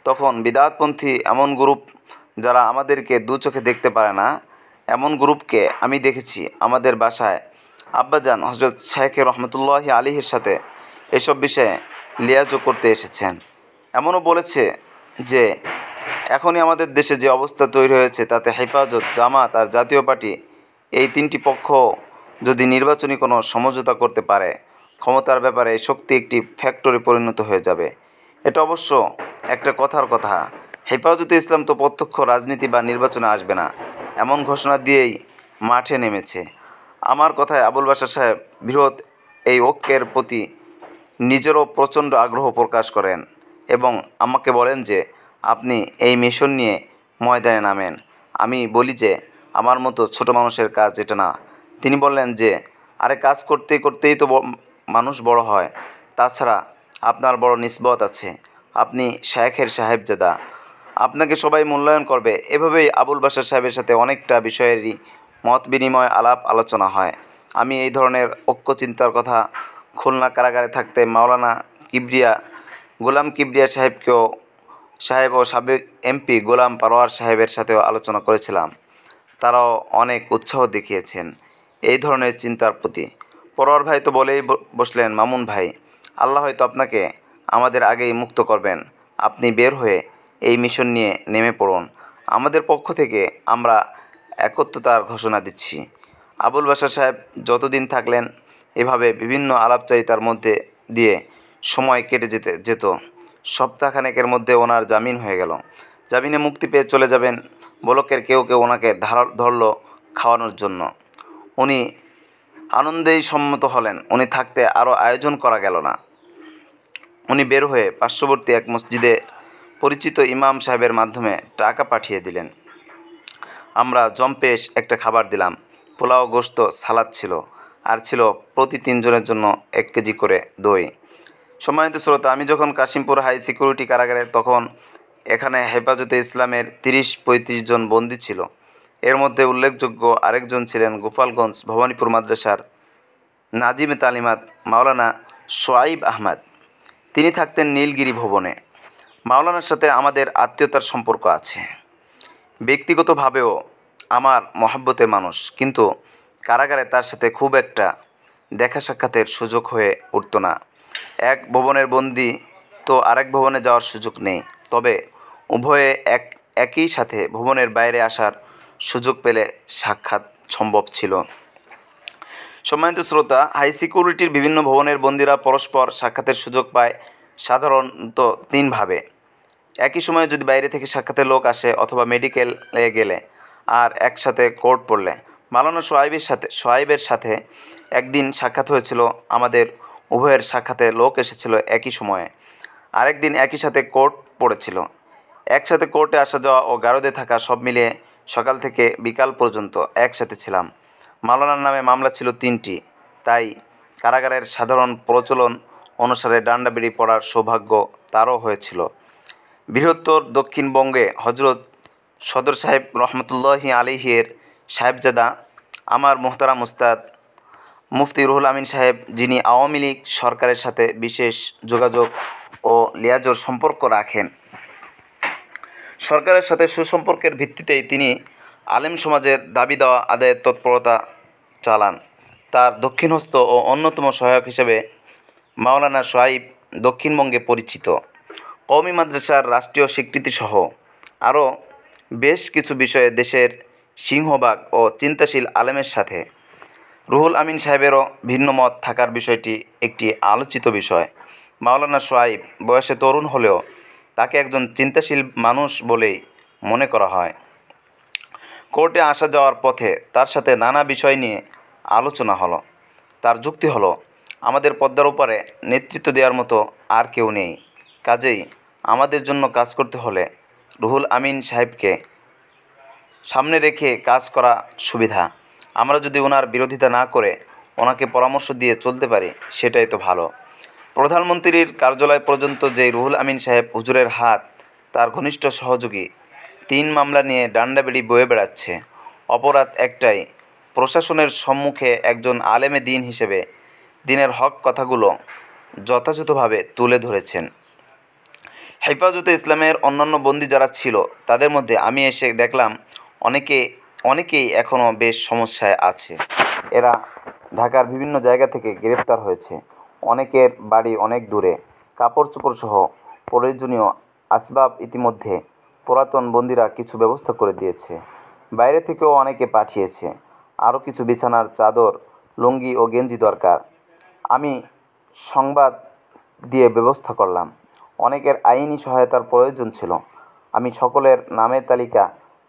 তখন বিদআতপন্থী এমন গ্রুপ, যারা আমাদেরকে দু চোখে দেখতে পারে না, এমন গ্রুপকে আমি দেখেছি আমাদের বাসায় আব্বাজান হজরত শেখ রহমতুল্লাহি আলিহির সাথে এসব বিষয়ে লিয়াজও করতে এসেছেন। এমনও বলেছে যে এখনই আমাদের দেশে যে অবস্থা তৈরি হয়েছে, তাতে হেফাজত, জামাত আর জাতীয় পার্টি, এই 3টি পক্ষ যদি নির্বাচনী কোনো সমঝোতা করতে পারে, ক্ষমতার ব্যাপারে এই শক্তি একটি ফ্যাক্টরি পরিণত হয়ে যাবে। এটা অবশ্য একটা কথার কথা। হেফাজতে ইসলাম তো প্রত্যক্ষ রাজনীতি বা নির্বাচনে আসবে না, এমন ঘোষণা দিয়েই মাঠে নেমেছে। আমার কথায় আবুল বাশার সাহেব বৃহৎ এই ঐক্যের প্রতি নিজেরও প্রচণ্ড আগ্রহ প্রকাশ করেন এবং আমাকে বলেন যে আপনি এই মিশন নিয়ে ময়দানে নামেন। আমি বলি যে আমার মতো ছোট মানুষের কাজ এটা না। তিনি বললেন যে আরে, কাজ করতে করতেই তো মানুষ বড় হয়। তাছাড়া আপনার বড় নিসবত আছে, আপনি শায়েখের সাহেবজাদা, আপনাকে সবাই মূল্যায়ন করবে। এভাবেই আবুল বাশার সাহেবের সাথে অনেকটা বিষয়েরই মত বিনিময়, আলাপ আলোচনা হয়। আমি এই ধরনের ঐক্য চিন্তার কথা খুলনা কারাগারে থাকতে মাওলানা কিবরিয়া, গোলাম কিবরিয়া সাহেব ও সাবেক এমপি গোলাম পারোয়ার সাহেবের সাথেও আলোচনা করেছিলাম। তারাও অনেক উৎসাহ দেখিয়েছেন এই ধরনের চিন্তার প্রতি। পরোয়ার ভাই তো বলেই বসলেন, মামুন ভাই, আল্লাহ হয়তো আপনাকে আমাদের আগেই মুক্ত করবেন। আপনি বের হয়ে এই মিশন নিয়ে নেমে পড়ুন। আমাদের পক্ষ থেকে আমরা একত্রতার ঘোষণা দিচ্ছি। আবুল বাশার সাহেব যতদিন থাকলেন, এভাবে বিভিন্ন আলাপচারিতার মধ্যে দিয়ে সময় কেটে যেত। সপ্তাহখানেকের মধ্যে ওনার জামিন হয়ে গেল। জামিনে মুক্তি পেয়ে চলে যাবেন। ব্লকের কেউ কেউ ওনাকে ধরল খাওয়ানোর জন্য। উনি আনন্দেই সম্মত হলেন। উনি থাকতে আরও আয়োজন করা গেল না। উনি বের হয়ে পার্শ্ববর্তী এক মসজিদে পরিচিত ইমাম সাহেবের মাধ্যমে টাকা পাঠিয়ে দিলেন। আমরা জম্পেশ একটা খাবার দিলাম। পোলাও, গোশত, সালাদ ছিল, আর ছিল প্রতি 3 জনের জন্য 1 কেজি করে দই। সম্মানিত শ্রোতা, আমি যখন কাশিমপুর হাই সিকিউরিটি কারাগারে, তখন এখানে হেফাজতে ইসলামের 30-35 জন বন্দী ছিল। এর মধ্যে উল্লেখযোগ্য আরেকজন ছিলেন গোপালগঞ্জ ভবানীপুর মাদ্রাসার নাজিমে তালিমাত মাওলানা সোয়াইব আহমদ। তিনি থাকতেন নীলগিরি ভবনে। মাওলানার সাথে আমাদের আত্মীয়তার সম্পর্ক আছে। ব্যক্তিগতভাবেও আমার মহাব্বতের মানুষ, কিন্তু কারাগারে তার সাথে খুব একটা দেখা সাক্ষাতের সুযোগ হয়ে উঠত না। এক ভবনের বন্দি তো আরেক ভবনে যাওয়ার সুযোগ নেই। তবে উভয়ে একই সাথে ভবনের বাইরে আসার সুযোগ পেলে সাক্ষাৎ সম্ভব ছিল। সম্মানিত শ্রোতা, হাই সিকিউরিটির বিভিন্ন ভবনের বন্দীরা পরস্পর সাক্ষাতের সুযোগ পায় সাধারণত 3 ভাবে। একই সময়ে যদি বাইরে থেকে সাক্ষাতের লোক আসে, অথবা মেডিকেলে গেলে, আর একসাথে কোর্ট পড়লে। মাওলানা সোয়াইবের সাথে একদিন সাক্ষাৎ হয়েছিল। আমাদের উভয়ের সাক্ষাতে লোক এসেছিল একই সময়ে। আরেক দিন একই সাথে কোর্ট পড়েছিল। একসাথে কোর্টে আসা যাওয়া ও গারদে থাকা সব মিলিয়ে সকাল থেকে বিকাল পর্যন্ত একসাথে ছিলাম। মাওলানার নামে মামলা ছিল 3টি। তাই কারাগারের সাধারণ প্রচলন অনুসারে ডান্ডাবিড়ি পড়ার সৌভাগ্য তারও হয়েছিল। বৃহত্তর দক্ষিণবঙ্গে হজরত সদর সাহেব রহমতুল্লাহি আলিহের সাহেবজাদা, আমার মোহতারাম উস্তাদ মুফতি রুহুল আমিন সাহেব, যিনি আওয়ামী লীগ সরকারের সাথে বিশেষ যোগাযোগ ও লিয়াজোর সম্পর্ক রাখেন। সরকারের সাথে সুসম্পর্কের ভিত্তিতেই তিনি আলেম সমাজের দাবি দেওয়া আদায়ের তৎপরতা চালান। তার দক্ষিণহস্ত ও অন্যতম সহায়ক হিসেবে মাওলানা সোয়াইব দক্ষিণবঙ্গে পরিচিত। কওমি মাদ্রাসার রাষ্ট্রীয় স্বীকৃতিসহ আরও বেশ কিছু বিষয়ে দেশের সিংহভাগ ও চিন্তাশীল আলেমের সাথে রুহুল আমিন সাহেবেরও ভিন্ন মত থাকার বিষয়টি একটি আলোচিত বিষয়। মাওলানা সোয়াইব বয়সে তরুণ হলেও তাকে একজন চিন্তাশীল মানুষ বলেই মনে করা হয়। কোর্টে আসা যাওয়ার পথে তার সাথে নানা বিষয় নিয়ে আলোচনা হলো। তার যুক্তি হলো, আমাদের পদ্মার ওপারে নেতৃত্ব দেওয়ার মতো আর কেউ নেই, কাজেই আমাদের জন্য কাজ করতে হলে রুহুল আমিন সাহেবকে সামনে রেখে কাজ করা সুবিধা। আমরা যদি ওনার বিরোধিতা না করে ওনাকে পরামর্শ দিয়ে চলতে পারি সেটাই তো ভালো। প্রধানমন্ত্রীর কার্যালয় পর্যন্ত যে রুহুল আমিন সাহেব হুজুরের হাত, তার ঘনিষ্ঠ সহযোগী 3 মামলা নিয়ে ডান্ডাবেড়ি বয়ে বেড়াচ্ছে। অপরাধ একটাই, প্রশাসনের সম্মুখে একজন আলেমে দ্বীন হিসেবে দ্বীনের হক কথাগুলো যথাযথভাবে তুলে ধরেছেন। হেফাজতে ইসলামের অন্যান্য বন্দী যারা ছিল তাদের মধ্যে আমি এসে দেখলাম অনেকেই এখনও বেশ সমস্যায় আছে। এরা ঢাকার বিভিন্ন জায়গা থেকে গ্রেপ্তার হয়েছে। অনেকের বাড়ি অনেক দূরে। কাপড় চোপড় সহ প্রয়োজনীয় আসবাব ইতিমধ্যে পুরাতন বন্দীরা কিছু ব্যবস্থা করে দিয়েছে। বাইরে থেকেও অনেকে পাঠিয়েছে। আরও কিছু বিছানার চাদর, লুঙ্গি ও গেঞ্জি দরকার। আমি সংবাদ দিয়ে ব্যবস্থা করলাম। অনেকের আইনি সহায়তার প্রয়োজন ছিল। আমি সকলের নামের তালিকা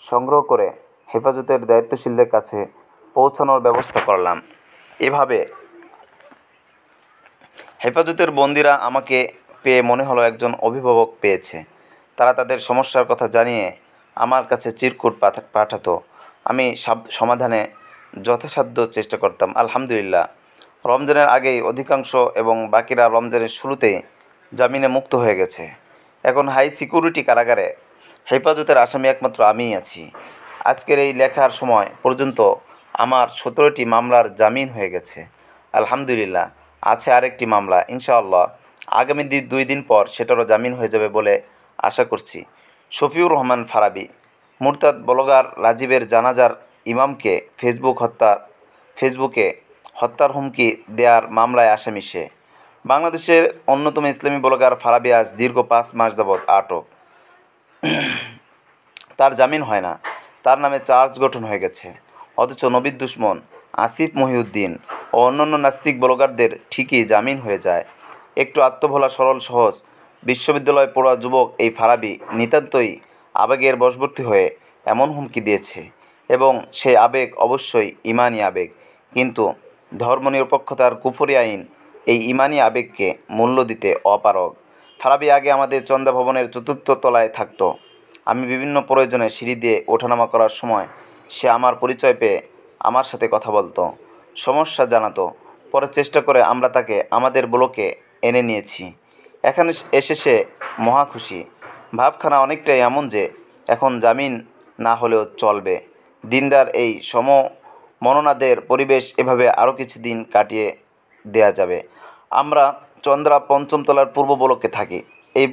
সংগ্রহ করে হেফাজতের দায়িত্বশীলদের কাছে পৌঁছানোর ব্যবস্থা করলাম। এভাবে হেফাজতের বন্দীরা আমাকে পেয়ে মনে হলো একজন অভিভাবক পেয়েছে। তারা তাদের সমস্যার কথা জানিয়ে আমার কাছে চিরকুট পাঠাতো। আমি সমাধানে যথাসাধ্য চেষ্টা করতাম। আলহামদুলিল্লাহ, রমজানের আগেই অধিকাংশ এবং বাকিরা রমজানের শুরুতেই জামিনে মুক্ত হয়ে গেছে। এখন হাই সিকিউরিটি কারাগারে হেফাজতের আসামি একমাত্র আমিই আছি। আজকের এই লেখার সময় পর্যন্ত আমার 17টি মামলার জামিন হয়ে গেছে। আলহামদুলিল্লাহ, আছে আরেকটি মামলা, ইনশাআল্লাহ আগামী 2 দিন পর সেটারও জামিন হয়ে যাবে বলে আশা করছি। শফিউর রহমান ফারাবী, মুরতাদ ব্লগার রাজীবের জানাজার ইমামকে ফেসবুকে হত্যার হুমকি দেওয়ার মামলায় আসামি সে। বাংলাদেশের অন্যতম ইসলামী ব্লগার ফারাবী আজ দীর্ঘ 5 মাস যাবৎ আটক। তার জামিন হয় না, তার নামে চার্জ গঠন হয়ে গেছে। অথচ নবীর দুশমন আসিফ মহিউদ্দিন ও অন্যান্য নাস্তিক ব্লগারদের ঠিকই জামিন হয়ে যায়। একটু আত্মভোলা সরল সহজ বিশ্ববিদ্যালয় পড়ুয়া যুবক এই ফারাবী নিতান্তই আবেগের বশবর্তী হয়ে এমন হুমকি দিয়েছে, এবং সেই আবেগ অবশ্যই ইমানি আবেগ, কিন্তু ধর্মনিরপেক্ষতার কুফরি আইন এই ইমানি আবেগকে মূল্য দিতে অপারগ। ফারাবী আগে আমাদের চন্দা ভবনের 4র্থ তলায় থাকতো। আমি বিভিন্ন প্রয়োজনে সিঁড়ি দিয়ে ওঠানামা করার সময় সে আমার পরিচয় পেয়ে আমার সাথে কথা বলতো, সমস্যা জানাতো। পরে চেষ্টা করে আমরা তাকে আমাদের ব্লকে এনে নিয়েছি। এখানে এসে সে মহা খুশি। ভাবখানা অনেকটাই এমন যে এখন জামিন না হলেও চলবে। দিনদার এই সমমননাদের পরিবেশ এভাবে আরও কিছু দিন কাটিয়ে দেয়া যাবে। আমরা চন্দ্রা 5ম তলার পূর্ব ব্লকে থাকি। এই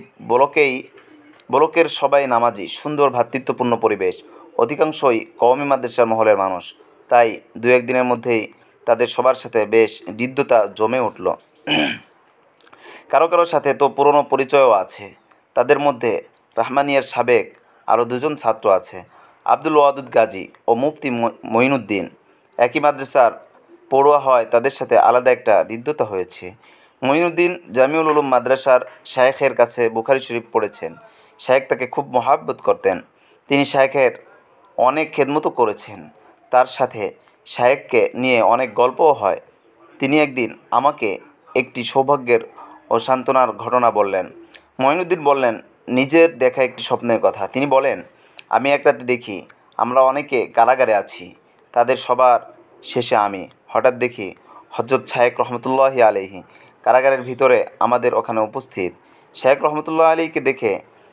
ব্লকের সবাই নামাজি, সুন্দর ভ্রাতৃত্বপূর্ণ পরিবেশ। অধিকাংশই কওমি মাদ্রাসার মহলের মানুষ। তাই 2-1 দিনের মধ্যেই তাদের সবার সাথে বেশ হৃদ্যতা জমে উঠল। কারো সাথে তো পুরনো পরিচয়ও আছে। তাদের মধ্যে রাহমানিয়ার সাবেক আরও 2 জন ছাত্র আছে, আব্দুল ওয়াদুদ গাজী ও মুফতি মঈনুদ্দিন। একই মাদ্রাসার পড়ুয়া হয়, তাদের সাথে আলাদা একটা হৃদ্যতা হয়েছে। মঈনুদ্দিন জামিউল উলুম মাদ্রাসার শায়েখের কাছে বুখারী শরীফ পড়েছেন। শায়েখ তাকে খুব মহাব্বত করতেন। তিনি শায়েখের অনেক খেদমতও করেছেন। তার সাথে শায়েখকে নিয়ে অনেক গল্পও হয়। তিনি একদিন আমাকে একটি সৌভাগ্যের ও সান্ত্বনার ঘটনা বললেন। মঈনুদ্দিন বললেন নিজের দেখা একটি স্বপ্নের কথা। তিনি বলেন, আমি এক রাতে দেখি আমরা অনেকে কারাগারে আছি, তাদের সবার শেষে আমি হঠাৎ দেখি হযরত শায়েখ রহমতুল্লাহি আলাইহি কারাগারের ভিতরে আমাদের ওখানে উপস্থিত। শায়েখ রহমতুল্লাহ আলাইহিকে দেখে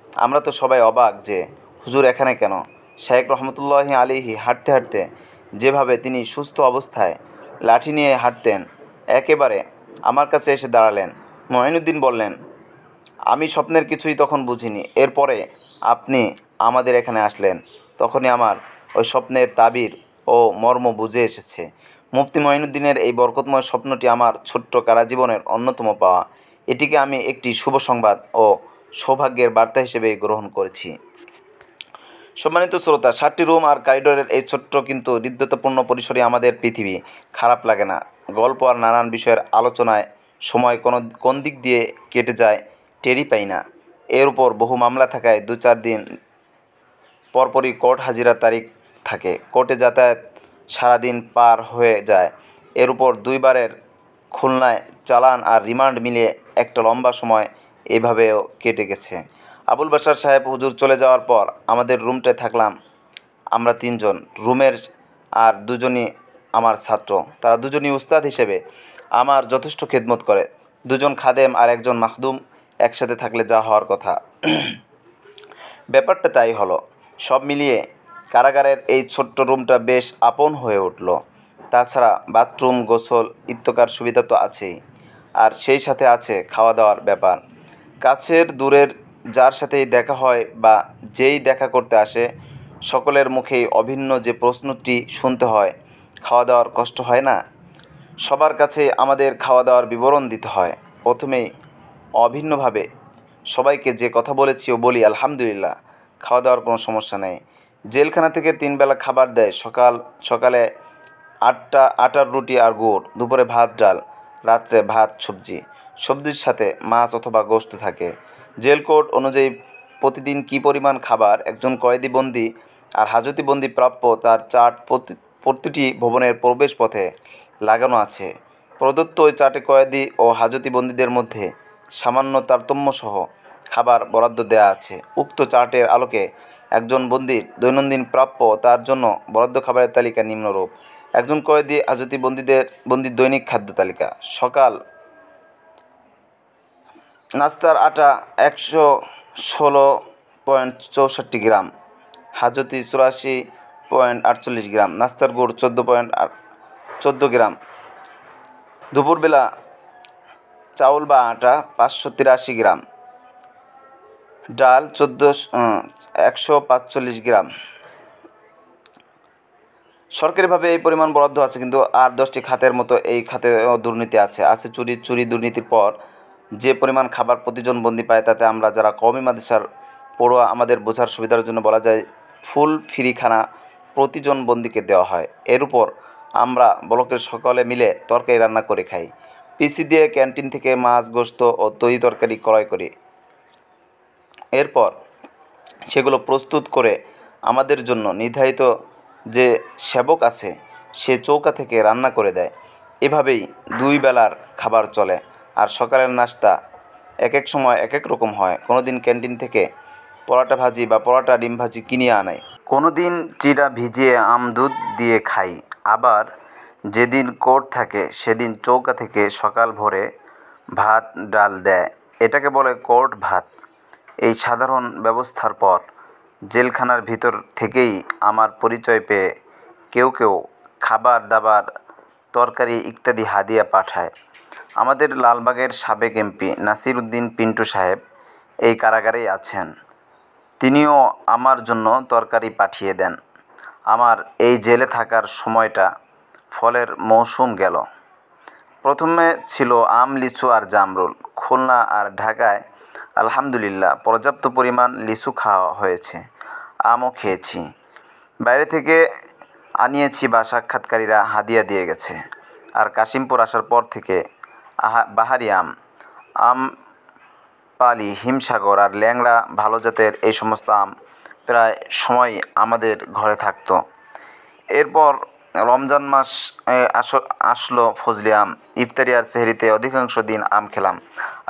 আমরা তো সবাই অবাক যে হুজুর এখানে কেন। শায়েখ রহমতুল্লাহি আলাইহি হাঁটতে হাঁটতে যেভাবে তিনি সুস্থ অবস্থায় লাঠি নিয়ে হাঁটতেন, একেবারে আমার কাছে এসে দাঁড়ালেন। মঈনুদ্দিন বললেন, আমি স্বপ্নের কিছুই তখন বুঝিনি। এরপরে আপনি আমাদের এখানে আসলেন, তখনই আমার ওই স্বপ্নের তাবির ও মর্ম বুঝে এসেছে। মুফতি মঈনুদ্দিনের এই বরকতময় স্বপ্নটি আমার ছোট্ট কারাজীবনের অন্যতম পাওয়া। এটিকে আমি একটি শুভ সংবাদ ও সৌভাগ্যের বার্তা হিসেবে গ্রহণ করেছি। সম্মানিত শ্রোতা, 7টি রুম আর করিডোরের এই ছোট্ট কিন্তু হৃদ্যতাপূর্ণ পরিসরে আমাদের পৃথিবী খারাপ লাগে না। গল্প আর নানান বিষয়ের আলোচনায় সময় কোন দিক দিয়ে কেটে যায় টেরই পাই না। এর উপর বহু মামলা থাকায় 2-4 দিন পরপরই কোর্ট হাজিরার তারিখ থাকে। কোর্টে যাতায়াত সারাদিন পার হয়ে যায়। এর উপর 2 বারের খুলনায় চালান আর রিমান্ড মিলিয়ে একটা লম্বা সময় এভাবেও কেটে গেছে। আবুল বাশার সাহেব হুজুর চলে যাওয়ার পর আমাদের রুমটায় থাকলাম আমরা 3 জন। রুমের আর 2 জনই আমার ছাত্র। তারা 2 জনই উস্তাদ হিসেবে আমার যথেষ্ট খেদমত করে। 2 জন খাদেম আর 1 জন মাখদুম একসাথে থাকলে যা হওয়ার কথা ব্যাপারটা তাই হলো। সব মিলিয়ে কারাগারের এই ছোট্ট রুমটা বেশ আপন হয়ে উঠল। তাছাড়া বাথরুম, গোসল ইত্যাকার সুবিধা তো আছেই, আর সেই সাথে আছে খাওয়া দাওয়ার ব্যাপার। কাছের দূরের যার সাথেই দেখা হয় বা যেই দেখা করতে আসে সকলের মুখেই অভিন্ন যে প্রশ্নটি শুনতে হয়, খাওয়া দাওয়ার কষ্ট হয় না? সবার কাছে আমাদের খাওয়া দাওয়ার বিবরণ দিতে হয়। প্রথমেই অভিন্নভাবে সবাইকে যে কথা বলেছি ও বলি আলহামদুলিল্লাহ, খাওয়া দাওয়ার কোনো সমস্যা নেই। জেলখানা থেকে 3 বেলা খাবার দেয়। সকালে আটার রুটি আর গুড়, দুপুরে ভাত ডাল, রাত্রে ভাত সবজির সাথে মাছ অথবা গোশত থাকে। জেল কোড অনুযায়ী প্রতিদিন কী পরিমাণ খাবার একজন কয়েদি বন্দী আর হাজতি বন্দী প্রাপ্য তার চার্ট প্রতিটি ভবনের প্রবেশ পথে লাগানো আছে। প্রদত্ত ওই চার্টে কয়েদি ও হাজতি বন্দীদের মধ্যে সামান্য তারতম্যসহ খাবার বরাদ্দ দেওয়া আছে। উক্ত চার্টের আলোকে একজন বন্দীর দৈনন্দিন প্রাপ্য তার জন্য বরাদ্দ খাবারের তালিকা নিম্নরূপ: একজন কয়েদি হাজতি বন্দীর দৈনিক খাদ্য তালিকা: সকাল নাস্তার আটা 116.64 গ্রাম, হাজতি 84.48 গ্রাম, নাস্তার গুড় 14 গ্রাম। দুপুরবেলা চাউল বা আটা 583 গ্রাম, ডাল 145 গ্রাম। সরকারিভাবে এই পরিমাণ বরাদ্দ আছে, কিন্তু আর 10টি খাতের মতো এই খাতেও দুর্নীতি আছে। চুরি দুর্নীতির পর যে পরিমাণ খাবার প্রতিজন বন্দী পায় তাতে আমরা যারা কওমি মাদ্রাসার পড়ুয়া আমাদের বোঝার সুবিধার জন্য বলা যায় ফুল ফ্রি খানা প্রতিজন বন্দীকে দেওয়া হয়। এর উপর আমরা ব্লকের সকলে মিলে তরকারি রান্না করে খাই। পিসি দিয়ে ক্যান্টিন থেকে মাছ, গোশত ও তরি তরকারি ক্রয় করি। এরপর সেগুলো প্রস্তুত করে আমাদের জন্য নির্ধারিত যে সেবক আছে সে চৌকা থেকে রান্না করে দেয়। এভাবেই 2 বেলার খাবার চলে। আর সকালের নাস্তা এক এক সময় এক এক রকম হয়। কোনো দিন ক্যান্টিন থেকে পরোটা ভাজি বা পরোটা ডিম ভাজি কিনিয়ে আনাই, কোনো দিন চিড়া ভিজিয়ে আম দুধ দিয়ে খাই। আবার যেদিন কোর্ট থাকে সেদিন চৌকা থেকে সকাল ভোরে ভাত ডাল দেয়। এটাকে বলে কোর্ট ভাত। এই সাধারণ ব্যবস্থার পর জেলখানার ভিতর থেকেই আমার পরিচয় পেয়ে কেউ খাবার দাবার, তরকারি ইত্যাদি হাদিয়া পাঠায়। আমাদের লালবাগের সাবেক এমপি নাসির উদ্দিন পিন্টু সাহেব এই কারাগারেই আছেন। তিনিও আমার জন্য তরকারি পাঠিয়ে দেন। আমার এই জেলে থাকার সময়টা ফলের মৌসুম গেল। প্রথমে ছিল আম, লিচু আর জামরুল। খুলনা আর ঢাকায় আলহামদুলিল্লাহ পর্যাপ্ত পরিমাণ লিচু খাওয়া হয়েছে, আমও খেয়েছি। বাইরে থেকে আনিয়েছি বা সাক্ষাৎকারীরা হাদিয়া দিয়ে গেছে। আর কাশিমপুর আসার পর থেকে বাহারি আমপালি, হিমসাগর আর ল্যাংড়া ভালো জাতের এই সমস্ত আম প্রায় সময় আমাদের ঘরে থাকতো। এরপর রমজান মাস আসলো, ফজলি আম। ইফতারি আর সেহরিতে অধিকাংশ দিন আম খেলাম।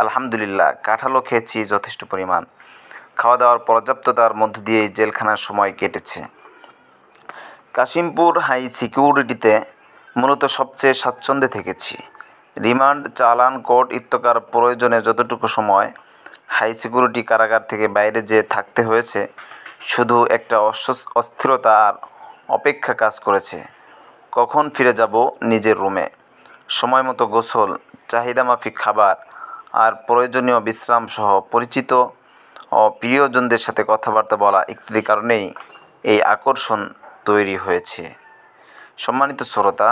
আলহামদুলিল্লাহ কাঁঠালও খেয়েছি যথেষ্ট পরিমাণ। খাওয়া দাওয়ার পর্যাপ্ততার মধ্য দিয়েই জেলখানার সময় কেটেছে। কাশিমপুর হাই সিকিউরিটিতে মূলত সবচেয়ে স্বাচ্ছন্দ্যে থেকেছি। রিমান্ড, চালান, কোর্ট ইত্যাকার প্রয়োজনে যতটুকু সময় হাই সিকিউরিটি কারাগার থেকে বাইরে যেয়ে থাকতে হয়েছে, শুধু একটা অস্থিরতা আর অপেক্ষা কাজ করেছে। কখন ফিরে যাব নিজের রুমে। সময় মতো গোসল, চাহিদামাফিক খাবার আর প্রয়োজনীয় বিশ্রাম সহ পরিচিত ও প্রিয়জনদের সাথে কথাবার্তা বলা ইত্যাদি কারণেই এই আকর্ষণ তৈরি হয়েছে। সম্মানিত শ্রোতা,